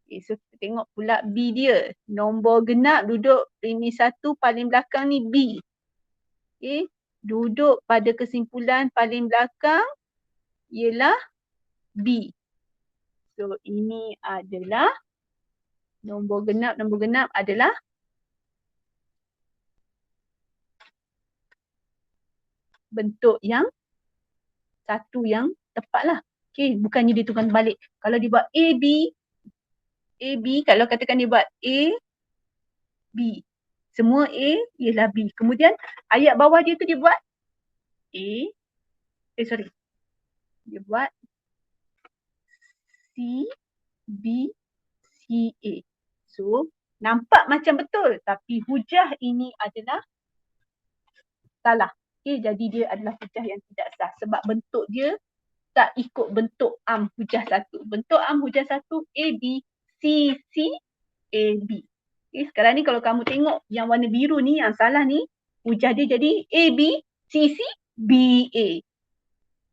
Okay, so kita tengok pula B dia. Nombor genap duduk premis 1 paling belakang ni B. Okay, duduk pada kesimpulan paling belakang ialah B. So ini adalah nombor genap adalah bentuk yang satu yang tepat lah. Okay, bukannya dia tukar balik. Kalau dia buat A, B, kalau katakan dia buat A, B. Semua A ialah B. Kemudian ayat bawah dia tu dia buat A, dia buat C, B, C, A. So, nampak macam betul tapi hujah ini adalah salah. Okay, jadi dia adalah hujah yang tidak sah sebab bentuk dia tak ikut bentuk am hujah 1. Bentuk am hujah 1 A, B, C, C, A, B. Okay, sekarang ni kalau kamu tengok yang warna biru ni, yang salah ni, hujah dia jadi A, B, C, C, B, A.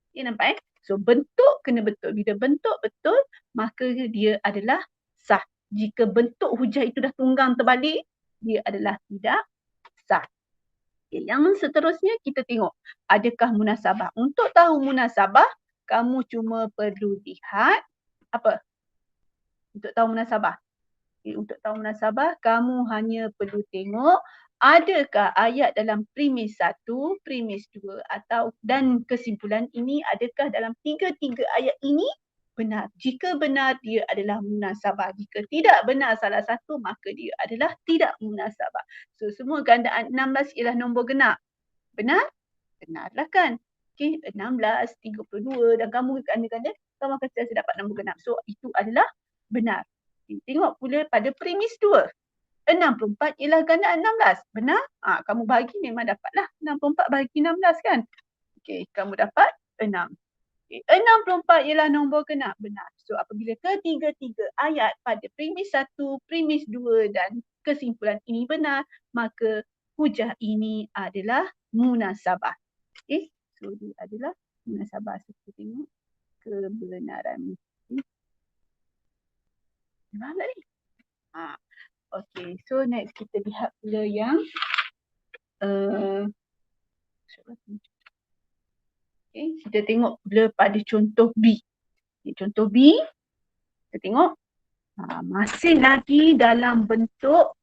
Okay, nampak eh? So bentuk kena betul. Bila bentuk betul, maka dia adalah sah. Jika bentuk hujah itu dah tunggang terbalik, dia adalah tidak sah. Okay, yang seterusnya kita tengok adakah munasabah. Untuk tahu munasabah, kamu cuma perlu lihat apa? Untuk tahu munasabah. Okay, untuk tahu munasabah, kamu hanya perlu tengok adakah ayat dalam premis 1, premis 2 atau dan kesimpulan ini adakah dalam tiga-tiga ayat ini benar. Jika benar, dia adalah munasabah. Jika tidak benar salah satu, maka dia adalah tidak munasabah. So, semua gandaan 16 ialah nombor genap. Benar? Benarlah kan? Okay, 16, 32 dan kamu ganda-ganda, kamu akan sentiasa dapat nombor genap. So, itu adalah benar. Okay, tengok pula pada premis 2. 64 ialah gandaan 16. Benar? Kamu bagi memang dapatlah 64 bagi 16 kan? Okay, kamu dapat 6. 64 ialah nombor genap. Benar. So apabila ketiga-tiga ayat pada premis 1, premis 2 dan kesimpulan ini benar, maka hujah ini adalah munasabah. Okay. So dia adalah munasabah. So kita tengok kebenaran. Faham tak ni? Okay. So next kita lihat pula yang okay, kita tengok pula pada contoh B. Okay, contoh B, kita tengok masih lagi dalam bentuk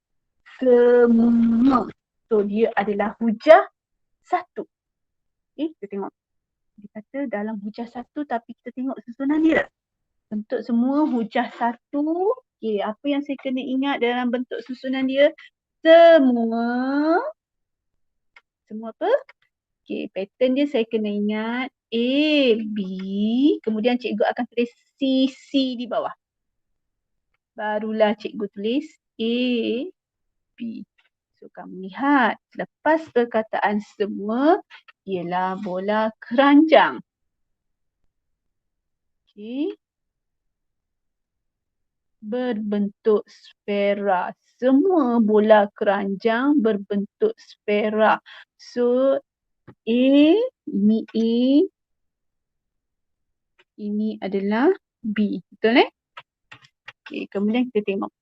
semua. So dia adalah hujah 1. Okay, kita tengok. Dia kata dalam hujah 1 tapi kita tengok susunan dia. Bentuk semua hujah 1. Okay, apa yang saya kena ingat dalam bentuk susunan dia? Semua apa? Okay, pattern dia saya kena ingat A, B, kemudian cikgu akan tulis C, C di bawah. Barulah cikgu tulis A, B. So kamu lihat, lepas perkataan semua ialah bola keranjang. Okay. Berbentuk sfera. Semua bola keranjang berbentuk sfera. So ini A, ini adalah B. Betul Okay, kemudian kita tengok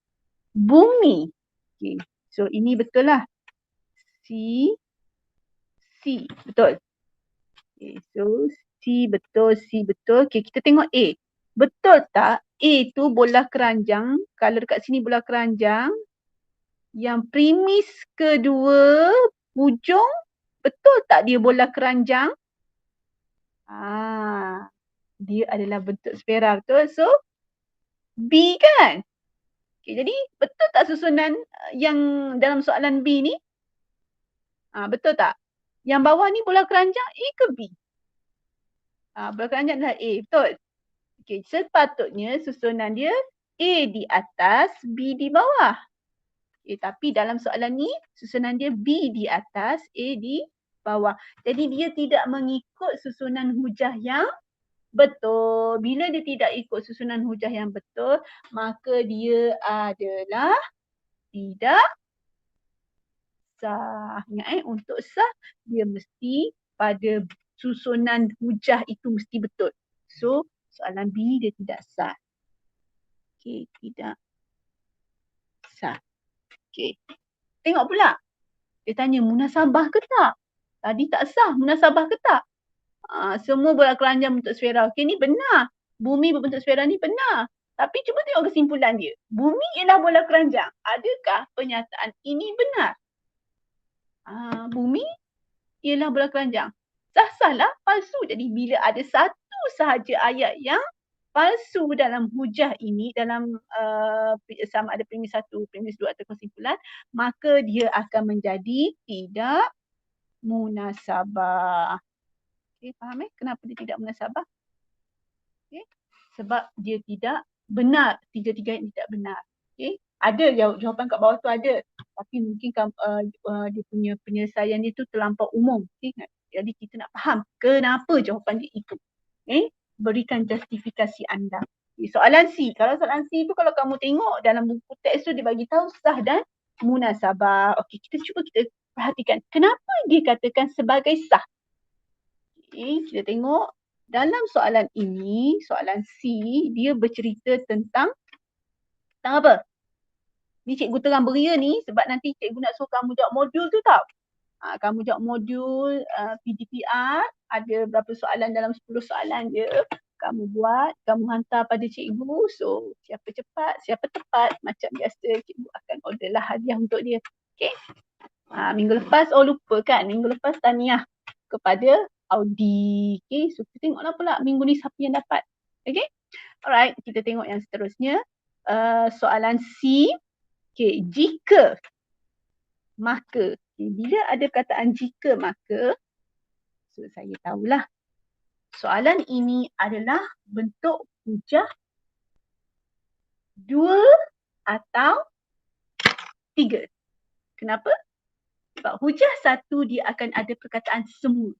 bumi. Okay, so ini betul lah. C, betul. Okay, so C betul. Okay, kita tengok A. Betul tak A tu bola keranjang? Kalau dekat sini bola keranjang, yang premis kedua hujung, betul tak dia bola keranjang? Dia adalah bentuk sfera, betul? So, B kan? Okay, jadi betul tak susunan yang dalam soalan B ni? Betul tak? Yang bawah ni bola keranjang A ke B? Bola keranjang adalah A, betul? Okay, sepatutnya susunan dia A di atas, B di bawah. Okay, tapi dalam soalan ni susunan dia B di atas, A di bawah. Jadi dia tidak mengikut susunan hujah yang betul. Bila dia tidak ikut susunan hujah yang betul, maka dia adalah tidak sah. Ingat untuk sah, dia mesti pada susunan hujah itu mesti betul. So, soalan B dia tidak sah. Okey, tidak sah. Okey. Tengok pula. Dia tanya munasabah ke tak? Tadi tak sah. Munasabah ke tak? Semua bola keranjang bentuk sfera. Okey, ni benar. Bumi berbentuk sfera ni benar. Tapi cuba tengok kesimpulan dia. Bumi ialah bola keranjang. Adakah pernyataan ini benar? Bumi ialah bola keranjang. Sah-sahlah palsu. Jadi bila ada satu sahaja ayat yang palsu dalam hujah ini, dalam sama ada premis 1, premis 2 atau kesimpulan, maka dia akan menjadi tidak munasabah. Okay, faham kenapa dia tidak munasabah? Okay. Sebab dia tidak benar. Tiga-tiga yang tidak benar. Okay. Ada jawapan kat bawah tu ada. Tapi mungkin dia punya penyelesaian dia tu terlampau umum. Okay. Jadi kita nak faham kenapa jawapan dia itu. Okay. Berikan justifikasi anda. Okay. Soalan C. Kalau soalan C tu kalau kamu tengok dalam buku teks tu dia bagi tahu sah dan munasabah. Okey, kita cuba kita perhatikan kenapa dia katakan sebagai sah. Okay, kita tengok dalam soalan ini, soalan C, dia bercerita tentang apa? Ni cikgu terang beria ni sebab nanti cikgu nak suruh kamu jawab modul tu tau. Kamu jawab modul PDPR, ada berapa soalan dalam 10 soalan je. Kamu buat, kamu hantar pada cikgu. So, siapa cepat, siapa tepat, macam biasa cikgu akan order lah hadiah untuk dia. Okay. Minggu lepas, lupa kan? Minggu lepas tahniah kepada Audi. Okay, so kita tengoklah pula minggu ni siapa yang dapat. Okay, alright, kita tengok yang seterusnya. Soalan C. Okay, jika, maka. Okay, bila ada perkataan jika, maka, so saya tahulah. Soalan ini adalah bentuk hujah 2 atau 3. Kenapa? Sebab hujah 1 dia akan ada perkataan semua.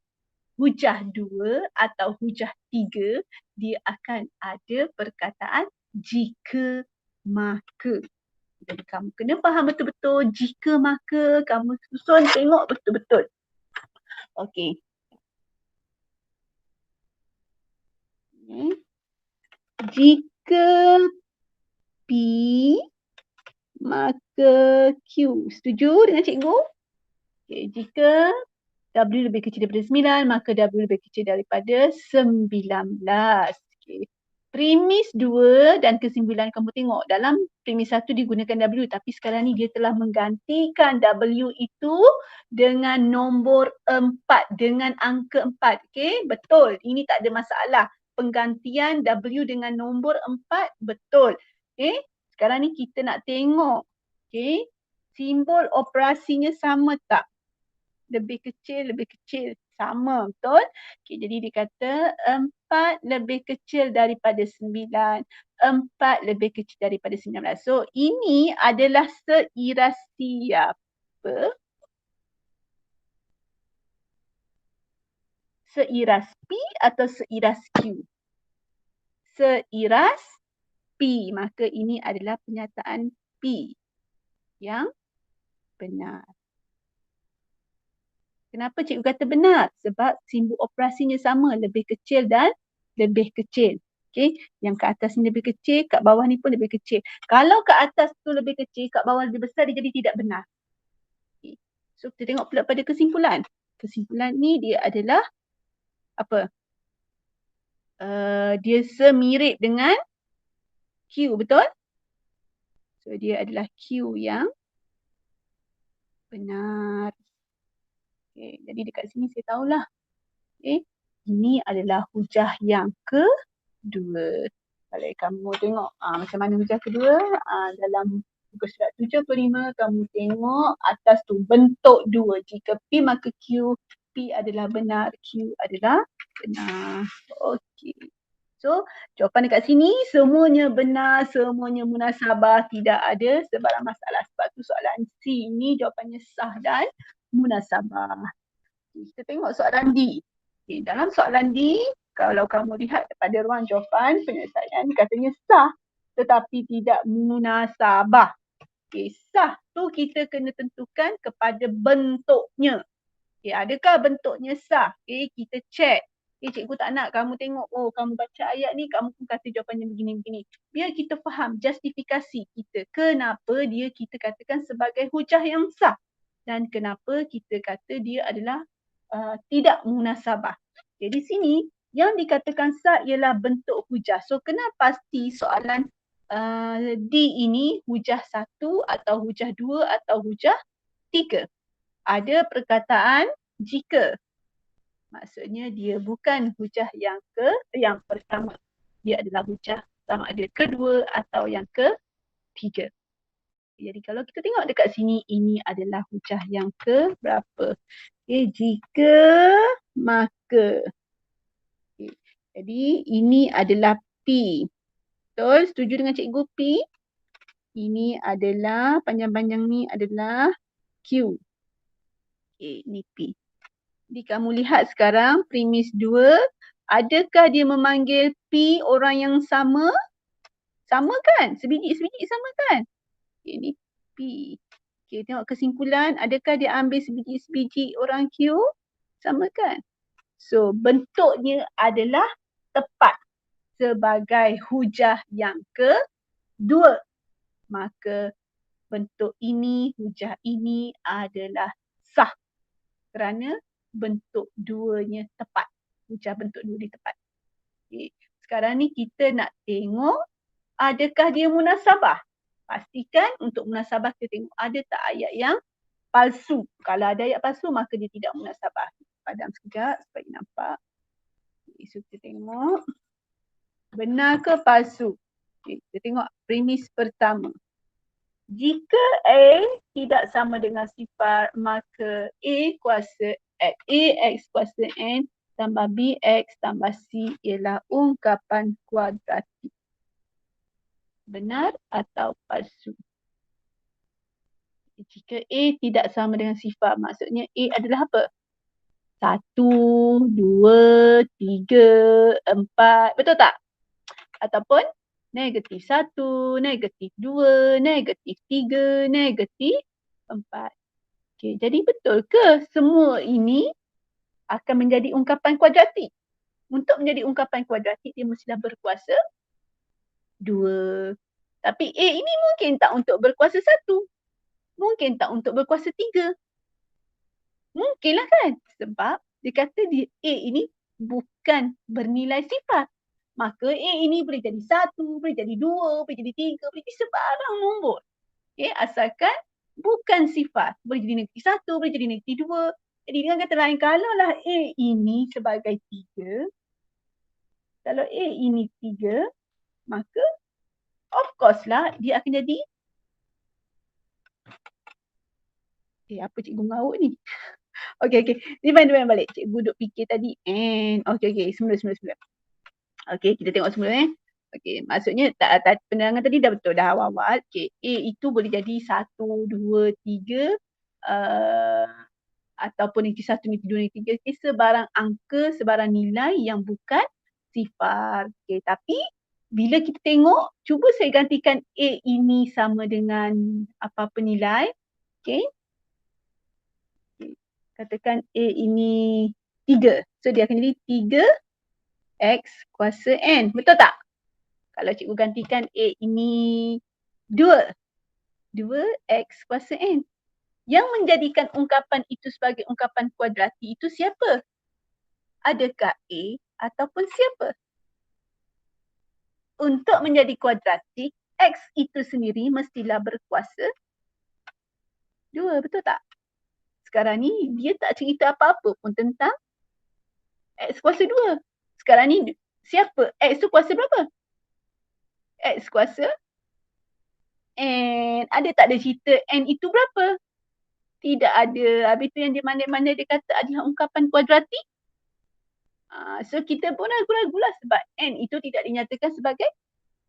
Hujah 2 atau hujah 3 dia akan ada perkataan jika maka. Jadi kamu kena faham betul-betul jika maka, kamu susun tengok betul-betul. Okey. Jika P maka Q. Setuju dengan cikgu? Okay, jika W lebih kecil daripada 9, maka W lebih kecil daripada 19. Okay. Premis 2 dan kesimpulan kamu tengok. Dalam premis 1 digunakan W, tapi sekarang ni dia telah menggantikan W itu dengan nombor 4, dengan angka 4. Okay, betul. Ini tak ada masalah. Penggantian W dengan nombor 4, betul. Okay, sekarang ni kita nak tengok. Okay, simbol operasinya sama tak? Lebih kecil, sama, betul? Okay, jadi dia kata 4 lebih kecil daripada 9, 4 lebih kecil daripada 19. So, ini adalah seiras siapa? Seiras P atau seiras Q? Seiras P, maka ini adalah pernyataan P yang benar. Kenapa cikgu kata benar? Sebab simbol operasinya sama, lebih kecil dan lebih kecil. Okay, yang ke atas ni lebih kecil, kat bawah ni pun lebih kecil. Kalau kat atas tu lebih kecil, kat bawah lebih besar, dia jadi tidak benar. Okay. So kita tengok pula pada kesimpulan. Kesimpulan ni dia adalah apa? Dia semirip dengan Q, betul? So dia adalah Q yang benar. Okay, jadi dekat sini saya tahulah. Okay, ini adalah hujah yang kedua. Kalau kamu tengok macam mana hujah kedua, dalam muka surat 75 kamu tengok atas tu bentuk 2. Jika P maka Q, P adalah benar, Q adalah benar. Okey. So, jawapan dekat sini semuanya benar, semuanya munasabah, tidak ada sebarang masalah. Sebab tu soalan C ini jawapannya sah dan munasabah. Kita tengok soalan D. Okay, dalam soalan D, Kalau kamu lihat pada ruang jawapan penyelesaian katanya sah tetapi tidak munasabah. Okay, sah tu kita kena tentukan kepada bentuknya. Okay, adakah bentuknya sah? Okay, kita check. Okay, cikgu tak nak kamu tengok, oh kamu baca ayat ni, kamu pun kata jawapannya begini-begini. Biar kita faham justifikasi kita. Kenapa dia kita katakan sebagai hujah yang sah. Dan kenapa kita kata dia adalah tidak munasabah. Jadi sini, yang dikatakan sah ialah bentuk hujah. So, kena pasti soalan D ini hujah 1 atau hujah 2 atau hujah 3. Ada perkataan jika. Maksudnya dia bukan hujah yang pertama. Dia adalah hujah sama ada kedua atau yang ketiga. Jadi kalau kita tengok dekat sini, ini adalah hujah yang ke berapa? Okay, jika, maka. Okay. Jadi ini adalah P. Betul? Setuju dengan cikgu P? Ini adalah, panjang-panjang ni adalah Q. Okay, ini P. Jadi kamu lihat sekarang premis 2. Adakah dia memanggil P orang yang sama? Sama kan? Sebiji-sebiji sama kan? Okay, ini P. Okay, tengok kesimpulan. Adakah dia ambil sebiji-sebiji orang Q? Sama kan? So, bentuknya adalah tepat sebagai hujah yang kedua. Maka bentuk ini, hujah ini adalah sah. Kerana bentuk duanya tepat. Hujah bentuk dua dia tepat. Okay. Sekarang ni kita nak tengok adakah dia munasabah. Pastikan untuk munasabah kita tengok ada tak ayat yang palsu. Kalau ada ayat palsu maka dia tidak munasabah. Padam sekejap supaya nampak. Okay, so kita tengok. Benar ke palsu? Okay, kita tengok premis pertama. Jika A tidak sama dengan sifar, maka A kuasa X, AX kuasa N tambah BX tambah C ialah ungkapan kuadratik. Benar atau palsu? Jika A tidak sama dengan sifar, maksudnya A adalah apa? 1, 2, 3, 4. Betul tak? Ataupun negatif 1, negatif 2, negatif 3, negatif 4. Okay, jadi betul ke semua ini akan menjadi ungkapan kuadratik? Untuk menjadi ungkapan kuadratik, dia mestilah berkuasa 2. Tapi A ini mungkin tak untuk berkuasa 1. Mungkin tak untuk berkuasa 3. Mungkinlah kan? Sebab dia kata A ini bukan bernilai sifar. Maka A ini boleh jadi 1, boleh jadi 2, boleh jadi 3, boleh jadi sebarang nombor. Okay, asalkan bukan sifar. Boleh jadi negatif 1, boleh jadi negatif 2. Jadi dengan kata lain, kalaulah A ini sebagai 3, kalau A ini 3, maka of course lah dia akan jadi apa cikgu mengarut ni? Okey. Rewind balik. Cikgu duk fikir tadi. Okey. Semula. Okey, kita tengok semula. Okey, maksudnya penerangan tadi dah betul dah awal-awal. Okey, A itu boleh jadi 1, 2, 3 ataupun negatif 1, negatif 2, negatif 3. Okay, sebarang angka, sebarang nilai yang bukan sifar. Okey, tapi bila kita tengok, cuba saya gantikan A ini sama dengan apa-apa nilai. Okey. Katakan A ini 3. So dia akan jadi 3x kuasa N. Betul tak? Kalau cikgu gantikan A ini 2. 2x kuasa N. Yang menjadikan ungkapan itu sebagai ungkapan kuadratik itu siapa? Adakah A ataupun siapa? Untuk menjadi kuadratik, X itu sendiri mestilah berkuasa 2. Betul tak? Sekarang ni dia tak cerita apa-apa pun tentang X kuasa 2. Sekarang ni siapa? X tu kuasa berapa? X kuasa N. Ada tak ada cerita N itu berapa? Tidak ada. Habis tu yang dia mana-mana dia kata adalah ungkapan kuadratik. So kita pun ragu-ragulah sebab N itu tidak dinyatakan sebagai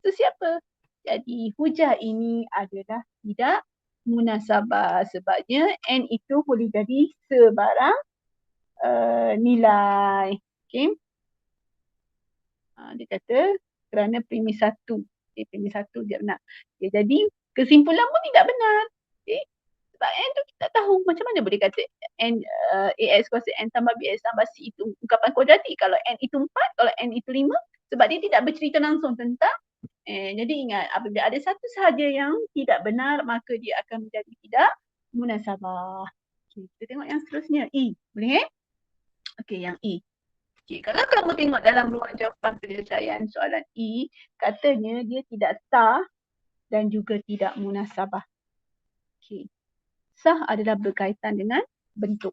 sesiapa. Jadi hujah ini adalah tidak munasabah. Sebabnya N itu boleh jadi sebarang nilai. Okay. Dia kata kerana premis satu. Premis satu dia benar. Jadi kesimpulan pun tidak benar. Sebab N tu kita tahu macam mana boleh kata N AX kuasa N tambah BX tambah C itu ungkapan kuadratik kalau N itu 4, kalau N itu 5. Sebab dia tidak bercerita langsung tentang jadi ingat apabila ada satu sahaja yang tidak benar maka dia akan menjadi tidak munasabah. Okay, kita tengok yang seterusnya E. Boleh? Okey, yang E. Okay, kalau kamu tengok dalam ruang jawapan penyelesaian soalan E, katanya dia tidak sah dan juga tidak munasabah. Okay. Sah adalah berkaitan dengan bentuk.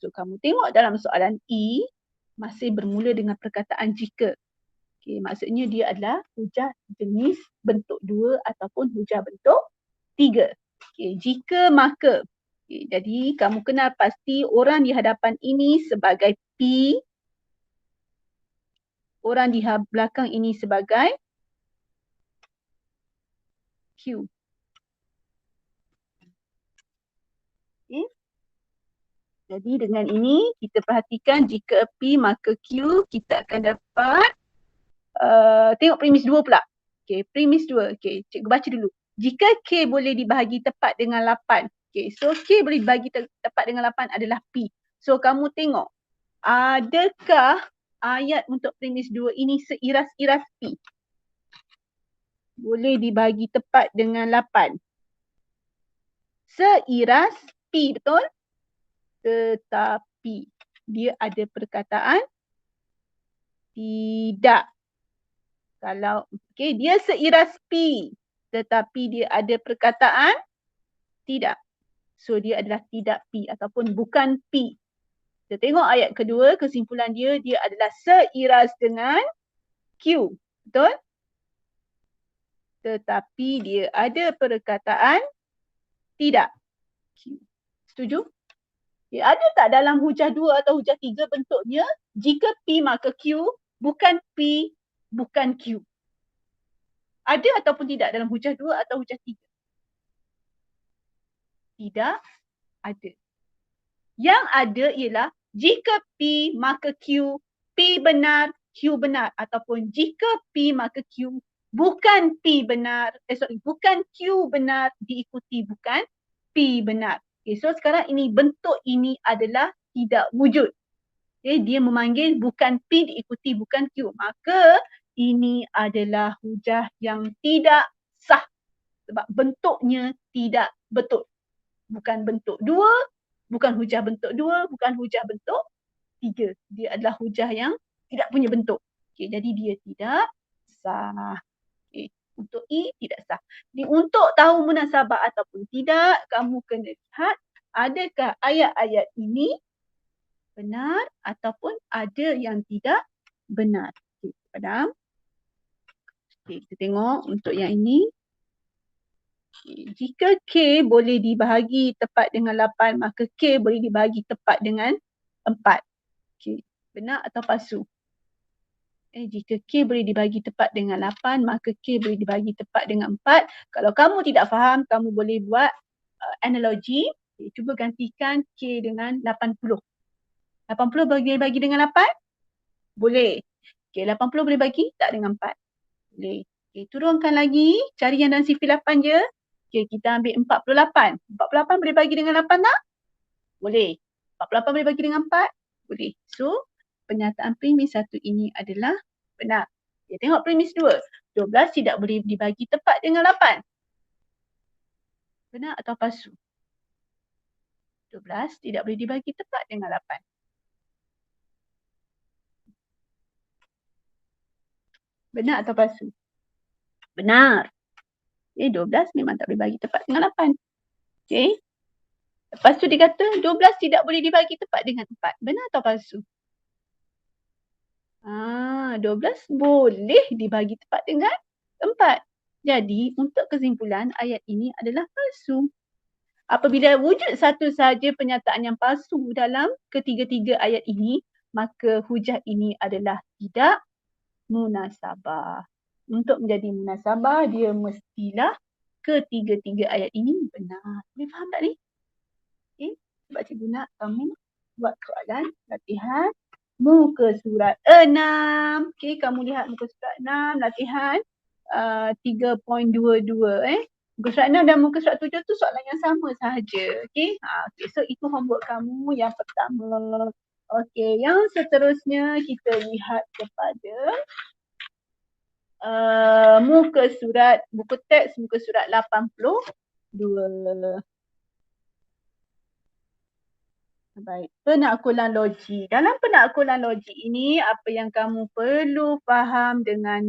So, kamu tengok dalam soalan E, masih bermula dengan perkataan jika. Okay, maksudnya dia adalah hujah jenis bentuk 2 ataupun hujah bentuk 3. Okay, jika maka. Okay, jadi, kamu kenal pasti orang di hadapan ini sebagai P. Orang di belakang ini sebagai Q. Okay. Jadi dengan ini kita perhatikan jika P maka Q kita akan dapat tengok premis 2 pula. Okay, premis 2. Okay, cikgu baca dulu. Jika K boleh dibahagi tepat dengan 8. Okay, so K boleh dibahagi tepat dengan 8 adalah P. So kamu tengok adakah ayat untuk premis 2 ini seiras-iras P? Boleh dibagi tepat dengan 8. Seiras P, betul? Tetapi dia ada perkataan tidak. Kalau dia seiras P tetapi dia ada perkataan tidak. So dia adalah tidak P ataupun bukan P. Kita tengok ayat kedua, kesimpulan dia adalah seiras dengan Q. Betul? Tetapi dia ada perkataan tidak. Q. Setuju? Ada tak dalam hujah 2 atau hujah 3 bentuknya jika P maka Q, bukan P, bukan Q? Ada ataupun tidak dalam hujah 2 atau hujah 3? Tidak ada. Yang ada ialah jika P maka Q, P benar, Q benar. Ataupun jika P maka Q, bukan P benar, bukan Q benar diikuti bukan P benar. Okay, so sekarang ini bentuk ini adalah tidak wujud. Okay, dia memanggil bukan P diikuti bukan Q. Maka ini adalah hujah yang tidak sah. Sebab bentuknya tidak betul. Bukan bentuk 2, bukan hujah bentuk 2, bukan hujah bentuk 3. Dia adalah hujah yang tidak punya bentuk. Okay, jadi dia tidak sah. Okay. Untuk E tidak sah. Jadi untuk tahu munasabah ataupun tidak, kamu kena lihat adakah ayat-ayat ini benar ataupun ada yang tidak benar. Okay, padam? Okay, kita tengok untuk yang ini. Okay. Jika K boleh dibahagi tepat dengan 8, maka K boleh dibahagi tepat dengan 4. Okay. Benar atau palsu? Jika K boleh dibagi tepat dengan 8, maka K boleh dibagi tepat dengan 4. Kalau kamu tidak faham, kamu boleh buat analogi. Okay, cuba gantikan K dengan 80. 80 boleh bagi dengan 8? Boleh. Okay, 80 boleh bagi tak dengan 4? Boleh. Okay, turunkan lagi. Cari yang dalam sifir 8 je. Okay, kita ambil 48. 48 boleh bagi dengan 8 tak? Boleh. 48 boleh bagi dengan 4? Boleh. So, pernyataan premis 1 ini adalah benar. Okay, tengok premis 2. 12 tidak boleh dibagi tepat dengan 8. Benar atau palsu? 12 tidak boleh dibagi tepat dengan 8. Benar atau palsu? Benar. Okay, 12 memang tak boleh bagi tepat dengan 8. Okay. Lepas tu dia kata 12 tidak boleh dibagi tepat dengan 4. Benar atau palsu? 12 boleh dibagi tepat dengan 4. Jadi untuk kesimpulan ayat ini adalah palsu. Apabila wujud satu sahaja pernyataan yang palsu dalam ketiga-tiga ayat ini, maka hujah ini adalah tidak munasabah. Untuk menjadi munasabah, dia mestilah ketiga-tiga ayat ini benar. Boleh faham tak ni? Okay. Sebab cikgu nak kamu buat soalan latihan muka surat 6. Okey, kamu lihat muka surat 6 latihan 3.22 Muka surat 6 dan muka surat 7 tu soalan yang sama sahaja. Okey. Okay. So itu homework kamu yang pertama. Okey, yang seterusnya kita lihat kepada muka surat, buku teks muka surat 82. Baik, penakkulan logik. Dalam penakkulan logik ini, apa yang kamu perlu faham dengan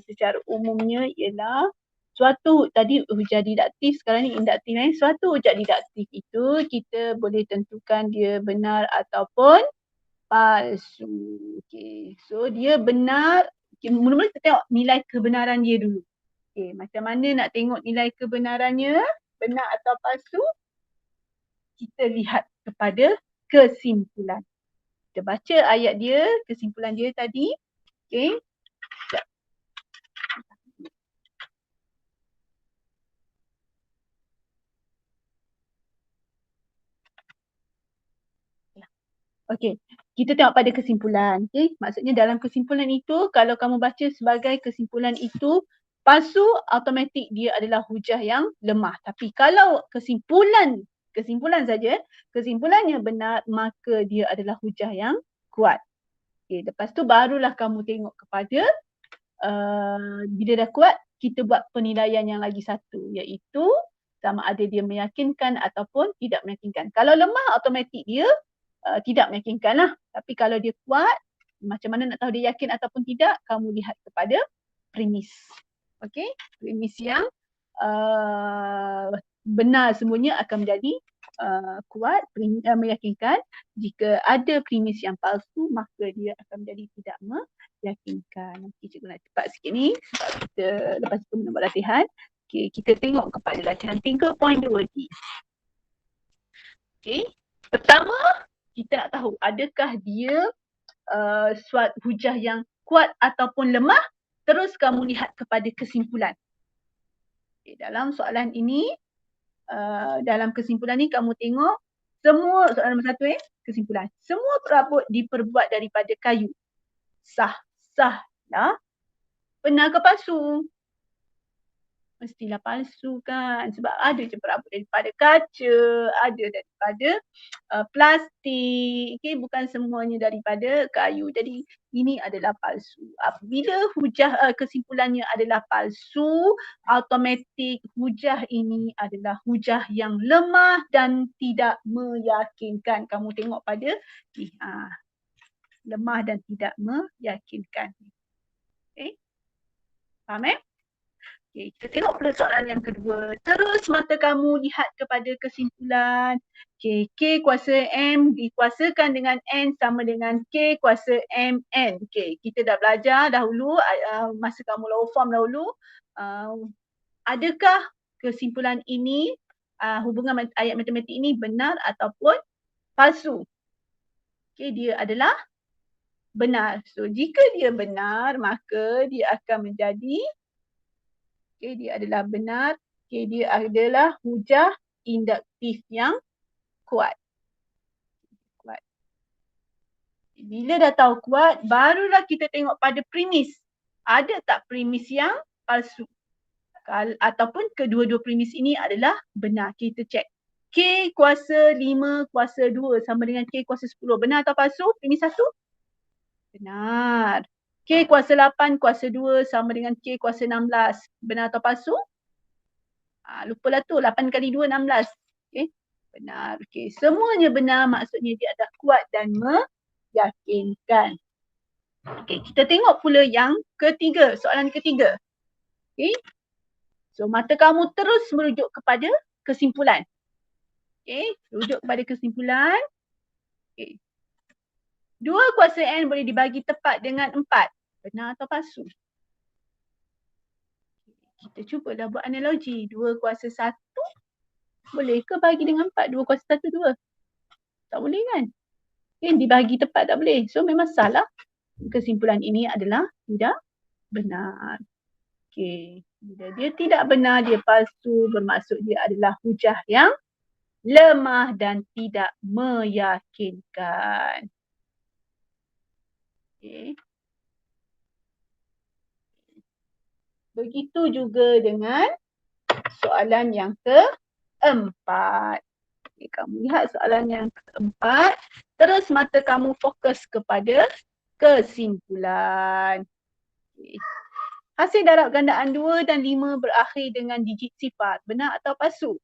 secara umumnya ialah suatu, tadi hujah didaktif, sekarang ni induktif. Suatu hujah didaktif itu kita boleh tentukan dia benar ataupun palsu. Okay. So dia benar, mula-mula kita tengok nilai kebenaran dia dulu. Okay. Macam mana nak tengok nilai kebenarannya, benar atau palsu? Kita lihat kepada kesimpulan. Kita baca ayat dia, kesimpulan dia tadi. Okay. Okey, kita tengok pada kesimpulan. Okay. Maksudnya dalam kesimpulan itu, kalau kamu baca sebagai kesimpulan itu palsu, automatik dia adalah hujah yang lemah. Tapi kalau kesimpulan saja, kesimpulannya benar, maka dia adalah hujah yang kuat. Okay. Lepas tu barulah kamu tengok kepada bila dah kuat, kita buat penilaian yang lagi satu, iaitu sama ada dia meyakinkan ataupun tidak meyakinkan. Kalau lemah, automatik dia tidak meyakinkan lah. Tapi kalau dia kuat, macam mana nak tahu dia yakin ataupun tidak, kamu lihat kepada premis. Okay, premis yang benar semuanya akan menjadi kuat, meyakinkan. Jika ada premis yang palsu, maka dia akan menjadi tidak meyakinkan. Okay, cikgu nak cepat sikit ni sebab kita lepas itu nak buat latihan. Okay, kita tengok kepada latihan 3.2D. Okay, pertama kita nak tahu adakah dia suatu hujah yang kuat ataupun lemah. Terus kamu lihat kepada kesimpulan. Okay, dalam soalan ini, dalam kesimpulan ni kamu tengok semua, soalan nombor 1 kesimpulan. Semua perabot diperbuat daripada kayu. Sah lah. Benar ke palsu? Mestilah palsu kan, sebab ada je perabot daripada kaca, ada daripada plastik, okay? Bukan semuanya daripada kayu. Jadi ini adalah palsu. Apabila hujah kesimpulannya adalah palsu, automatik hujah ini adalah hujah yang lemah dan tidak meyakinkan. Kamu tengok pada ni, lemah dan tidak meyakinkan. Okay? Faham Okay, kita tengok pula soalan yang kedua. Terus mata kamu lihat kepada kesimpulan. Okay, K kuasa M dikuasakan dengan N sama dengan K kuasa MN. Okay, kita dah belajar dahulu, masa kamu lower form dahulu. Adakah kesimpulan ini, hubungan ayat matematik ini benar ataupun palsu? Okay, dia adalah benar. So, jika dia benar, maka dia akan menjadi dia adalah benar. Dia adalah hujah induktif yang kuat. Bila dah tahu kuat, barulah kita tengok pada premis. Ada tak premis yang palsu? Ataupun kedua-dua premis ini adalah benar. Kita cek. K kuasa 5 kuasa 2 sama dengan K kuasa 10. Benar atau palsu? Premis 1? Benar. K kuasa 8 kuasa 2 sama dengan K kuasa 16. Benar atau palsu? Lupalah tu, 8 kali 2, 16. Okay. Benar. Okay. Semuanya benar, maksudnya dia adalah kuat dan meyakinkan. Okay. Kita tengok pula yang ketiga, soalan ketiga. Okay. So, mata kamu terus merujuk kepada kesimpulan. Okay. Rujuk kepada kesimpulan. Okay. 2 kuasa N boleh dibagi tepat dengan 4. Benar atau palsu? Kita cubalah buat analogi. 2 kuasa 1 boleh ke bagi dengan 4? 2 kuasa 1, 2. Tak boleh kan? Dibagi tepat tak boleh. So memang salah. Kesimpulan ini adalah tidak benar. Okay. Bila dia tidak benar, dia palsu, bermaksud dia adalah hujah yang lemah dan tidak meyakinkan. Okay. Begitu juga dengan soalan yang keempat. Okay, kamu lihat soalan yang keempat. Terus mata kamu fokus kepada kesimpulan. Okay. Hasil darab gandaan 2 dan 5 berakhir dengan digit sifar. Benar atau palsu?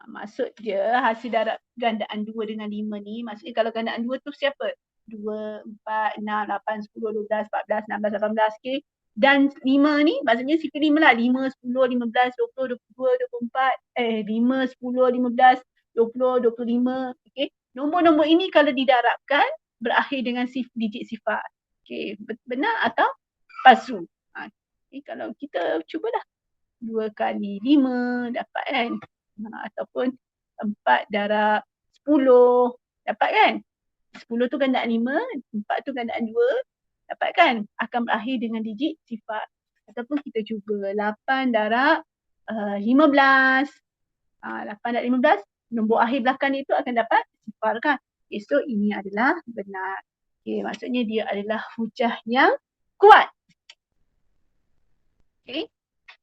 Maksud dia hasil darab gandaan 2 dengan 5 ni, maksudnya kalau gandaan 2 tu siapa? 2, 4, 6, 8, 10, 12, 14, 16, 18, okay. Dan 5 ni maksudnya sifar 5 lah. 5, 10, 15, 20, 22, 24, 5, 10, 15, 20, 25, okay. Nombor-nombor ini kalau didarabkan berakhir dengan digit sifar. Okay. Benar atau palsu? Okay. Kalau kita cubalah 2 kali 5 dapat kan? Ataupun 4 darab 10 dapat kan? 10 tu gandaan 5, 4 tu gandaan 2 dapat kan? Akan berakhir dengan digit sifar. Ataupun kita cuba 8 darab 15. 8 darab 15, nombor akhir belakang itu akan dapat sifar kan? Okay, so ini adalah benar. Okay, maksudnya dia adalah hujah yang kuat. Okay.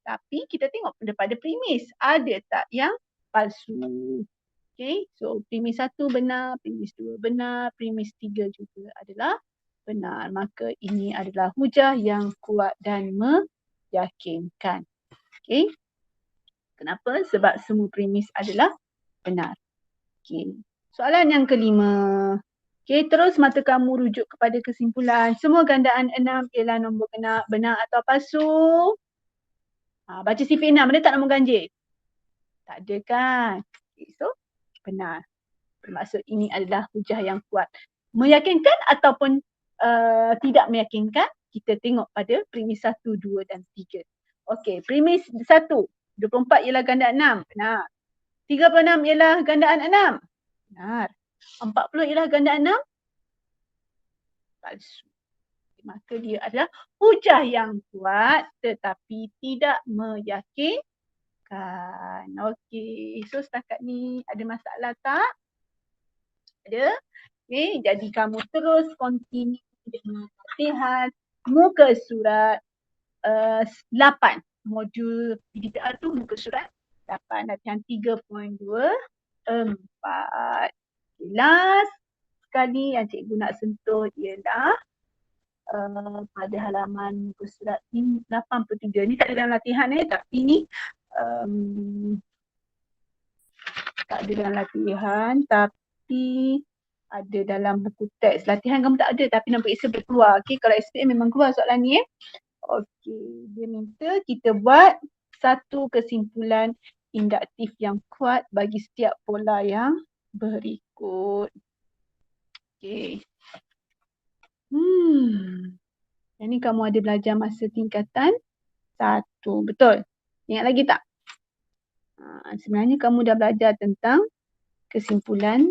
Tapi kita tengok daripada premis. Ada tak yang palsu? Okay. So premis 1 benar, premis 2 benar, premis 3 juga adalah benar. Maka ini adalah hujah yang kuat dan meyakinkan. Okay. Kenapa? Sebab semua premis adalah benar. Okay. Soalan yang kelima. Okay, terus mata kamu rujuk kepada kesimpulan. Semua gandaan 6 ialah nombor benar atau palsu? Baca sifar 6, ada tak nombor ganjil? Tak ada kan? Okay, so benar. Bermaksud ini adalah hujah yang kuat. Meyakinkan ataupun tidak meyakinkan, kita tengok pada premis 1, 2 dan 3. Okey, premis 1, 24 ialah gandaan 6. Benar. 36 ialah gandaan 6. Benar. 40 ialah gandaan 6. Palsu. Maka dia adalah hujah yang kuat tetapi tidak meyakinkan. Okey, so setakat ni ada masalah tak? Ada. Okey, jadi kamu terus continue dengan latihan muka surat 8. Modul PDPR tu muka surat 8. Latihan 3.24. Last sekali yang cikgu nak sentuh ialah pada halaman muka surat 83. Ni tak ada dalam latihan tapi ni tak ada dalam latihan tapi ada dalam buku teks. Latihan kamu tak ada tapi nampak Excel boleh keluar. Okay, kalau SPM memang keluar soalan ni Okay, dia minta kita buat satu kesimpulan induktif yang kuat bagi setiap pola yang berikut. Okay. Yang ni kamu ada belajar masa tingkatan 1. Betul? Ingat lagi tak? Sebenarnya kamu dah belajar tentang kesimpulan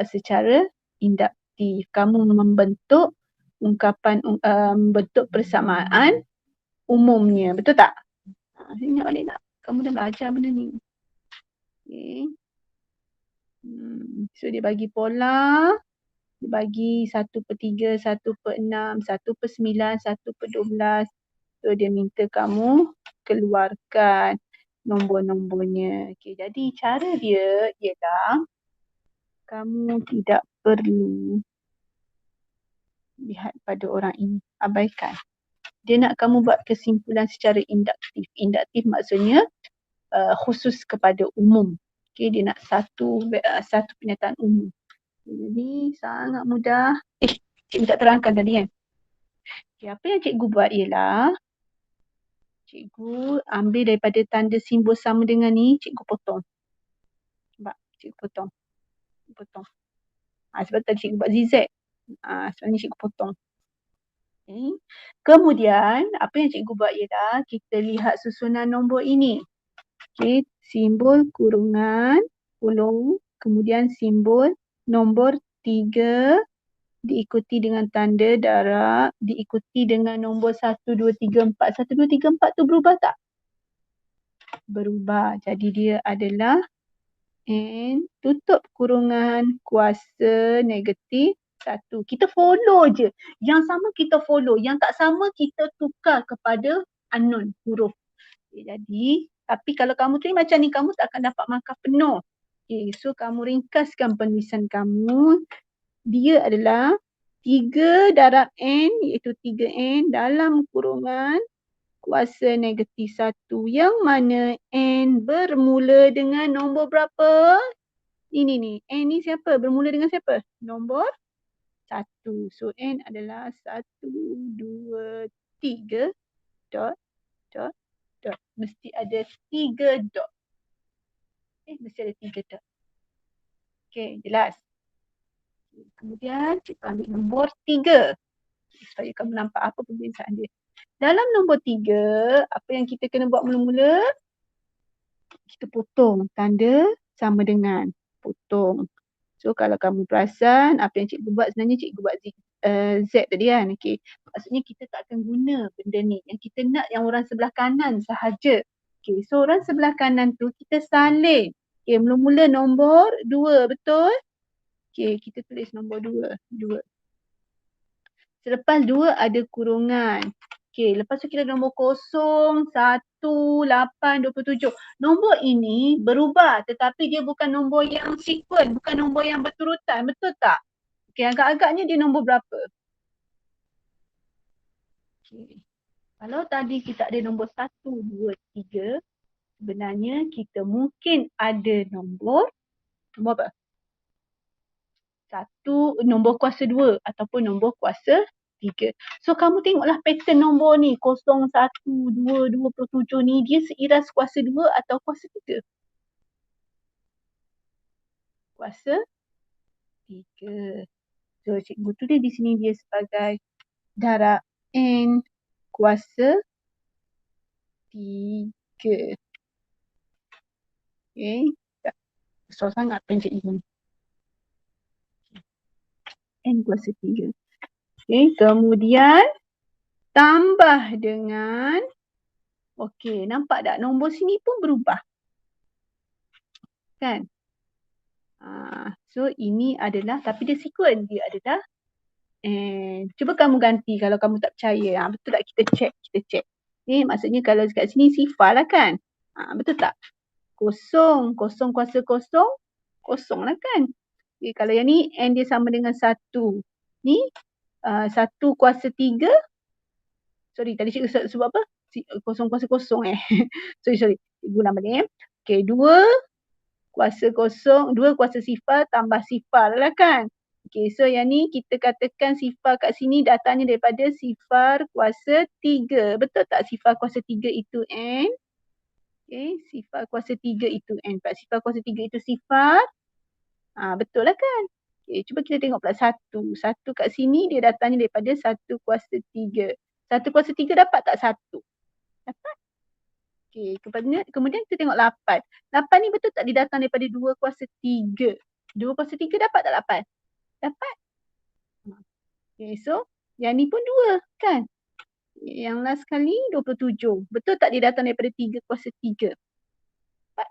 secara induktif. Kamu membentuk ungkapan, bentuk persamaan umumnya. Betul tak? Ingat balik tak? Kamu dah belajar benda ni. Okay. So dia bagi pola. Dia bagi 1/3, 1/6, 1/9, 1/12. So dia minta kamu keluarkan nombor-nombornya. Okay, jadi cara dia ialah kamu tidak perlu lihat pada orang ini. Abaikan. Dia nak kamu buat kesimpulan secara induktif. Induktif maksudnya khusus kepada umum. Okay, dia nak satu pernyataan umum. Jadi sangat mudah. Cikgu tak terangkan tadi kan. Okay, apa yang cikgu buat ialah cikgu ambil daripada tanda simbol sama dengan ni, cikgu potong. Nampak? Cikgu potong. Sebab tadi cikgu buat ZZ. Sebenarnya cikgu potong. Okay. Kemudian apa yang cikgu buat ialah kita lihat susunan nombor ini. Okay. Simbol kurungan, kolom, kemudian simbol nombor 3 diikuti dengan tanda darab, diikuti dengan nombor 1, 2, 3, 4. 1, 2, 3, 4 tu berubah tak? Berubah. Jadi dia adalah N tutup kurungan kuasa negatif 1. Kita follow je. Yang sama kita follow. Yang tak sama kita tukar kepada unknown huruf. Jadi, tapi kalau kamu tulis macam ni, kamu tak akan dapat markah penuh. So kamu ringkaskan penulisan kamu. Dia adalah 3 darab N, iaitu 3N dalam kurungan kuasa negatif 1. Yang mana N bermula dengan nombor berapa? Ini ni. N ni siapa? Bermula dengan siapa? Nombor 1. So N adalah 1, 2, 3, dot, dot, dot. Mesti ada 3 dot. Mesti ada 3 dot. Okay, jelas. Kemudian kita ambil nombor 3. Supaya kamu nampak apa pembiasaan dia. Dalam nombor 3, apa yang kita kena buat mula-mula? Kita potong tanda sama dengan. Potong. So kalau kamu perasan, apa yang cikgu buat sebenarnya cikgu buat Z tadi kan. Okay. Maksudnya kita tak akan guna benda ni. Yang kita nak yang orang sebelah kanan sahaja. Okay. So orang sebelah kanan tu kita salin. Okay. Mula-mula nombor 2. Betul? Okay. Kita tulis nombor 2. 2. Selepas 2 ada kurungan. Okay. Lepas tu kita nombor 0, 1, 8, 27. Nombor ini berubah tetapi dia bukan nombor yang sequence. Bukan nombor yang berturutan. Betul tak? Okay. Agak-agaknya dia nombor berapa? Okay. Kalau tadi kita ada nombor 1, 2, 3. Sebenarnya kita mungkin ada nombor apa? 1, nombor kuasa 2 ataupun nombor kuasa 3. So kamu tengoklah pattern nombor ni 0, 1, 2, 27 ni dia seiras kuasa 2 atau kuasa 3? Kuasa 3. So cikgu tulis di sini dia sebagai darab N kuasa 3. Okay. Besar sangat pen cikgu ni. N kuasa 3. Okay. Kemudian tambah dengan, okay, nampak tak nombor sini pun berubah. Kan? So ini adalah, tapi dia sequence. Dia adalah cuba kamu ganti kalau kamu tak percaya. Betul tak? Kita check. Okay, maksudnya kalau kat sini sifar lah kan? Betul tak? 0, 0 kuasa 0, 0 lah kan? Okay, kalau yang ni N dia sama dengan 1. Ni 1 kuasa 3. Sorry, tadi cikgu sebut apa? 0 kuasa 0 sorry. Cikgu ulang balik. Okay, 2 kuasa 0, 2 kuasa sifar tambah sifar lah kan? Okay, so yang ni kita katakan sifar kat sini datangnya daripada sifar kuasa 3. Betul tak sifar kuasa 3 itu N? Okay, sifar kuasa 3 itu N. Sifar kuasa 3 itu sifar. Betul lah kan? Okay, cuba kita tengok pula 1. 1 kat sini dia datangnya daripada 1 kuasa 3. 1 kuasa 3 dapat tak 1? Dapat. Okay, kemudian kita tengok 8. 8 ni betul tak dia datang daripada 2 kuasa 3? 2 kuasa 3 dapat tak 8? Dapat. Okay, so yang ni pun 2 kan? Yang last kali 27. Betul tak dia datang daripada 3 kuasa 3? Dapat.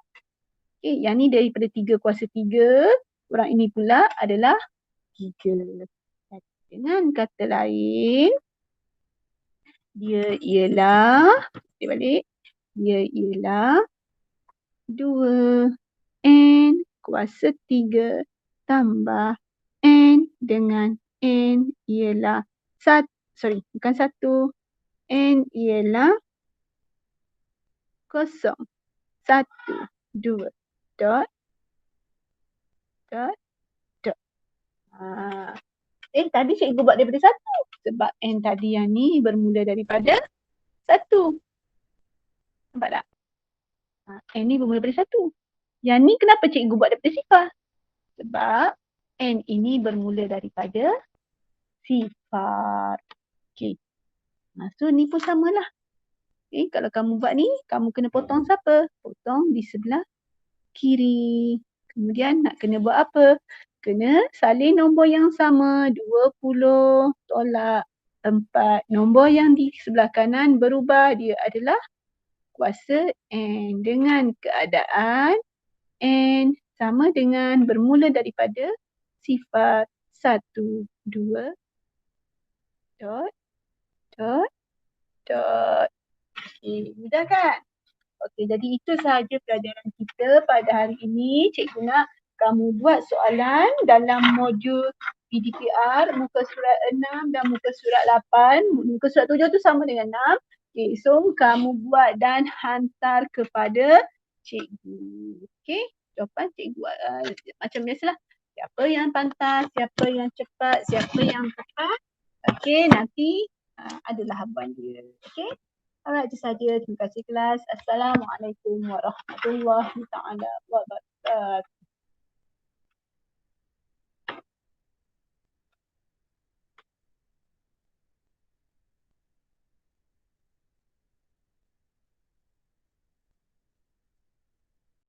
Okay, yang ni daripada 3 kuasa 3. Orang ini pula adalah 3. Dengan kata lain, dia ialah, balik. Dia ialah 2 N kuasa 3 tambah N dengan N ialah 1. Sorry, bukan 1. N ialah 0, 1, 2, dot, dot, dot. Tadi cikgu buat daripada 1. Sebab N tadi yang ni bermula daripada 1. Nampak tak? N ni bermula daripada 1. Yang ni kenapa cikgu buat daripada sifar? Sebab N ini bermula daripada sifar. Okay. So ni pun samalah. Okay. Kalau kamu buat ni, kamu kena potong siapa? Potong di sebelah kiri. Kemudian nak kena buat apa? Kena salin nombor yang sama. 20 tolak 4. Nombor yang di sebelah kanan berubah. Dia adalah kuasa N. Dengan keadaan N sama dengan bermula daripada sifar 1, 2, dot, dot, dot. Okey, mudah kan? Okey, jadi itu sahaja pelajaran kita pada hari ini. Cikgu nak kamu buat soalan dalam modul PDPR muka surat 6 dan muka surat 8. Muka surat 7 tu sama dengan 6. Okey, so kamu buat dan hantar kepada cikgu. Okey, jawapan cikgu macam biasalah. Siapa yang pantas, siapa yang cepat, siapa yang tepat. Okey, nanti adalah habuan dia. Okey. Alright, itu saja. Terima kasih kelas. Assalamualaikum warahmatullahi taala wabarakatuh.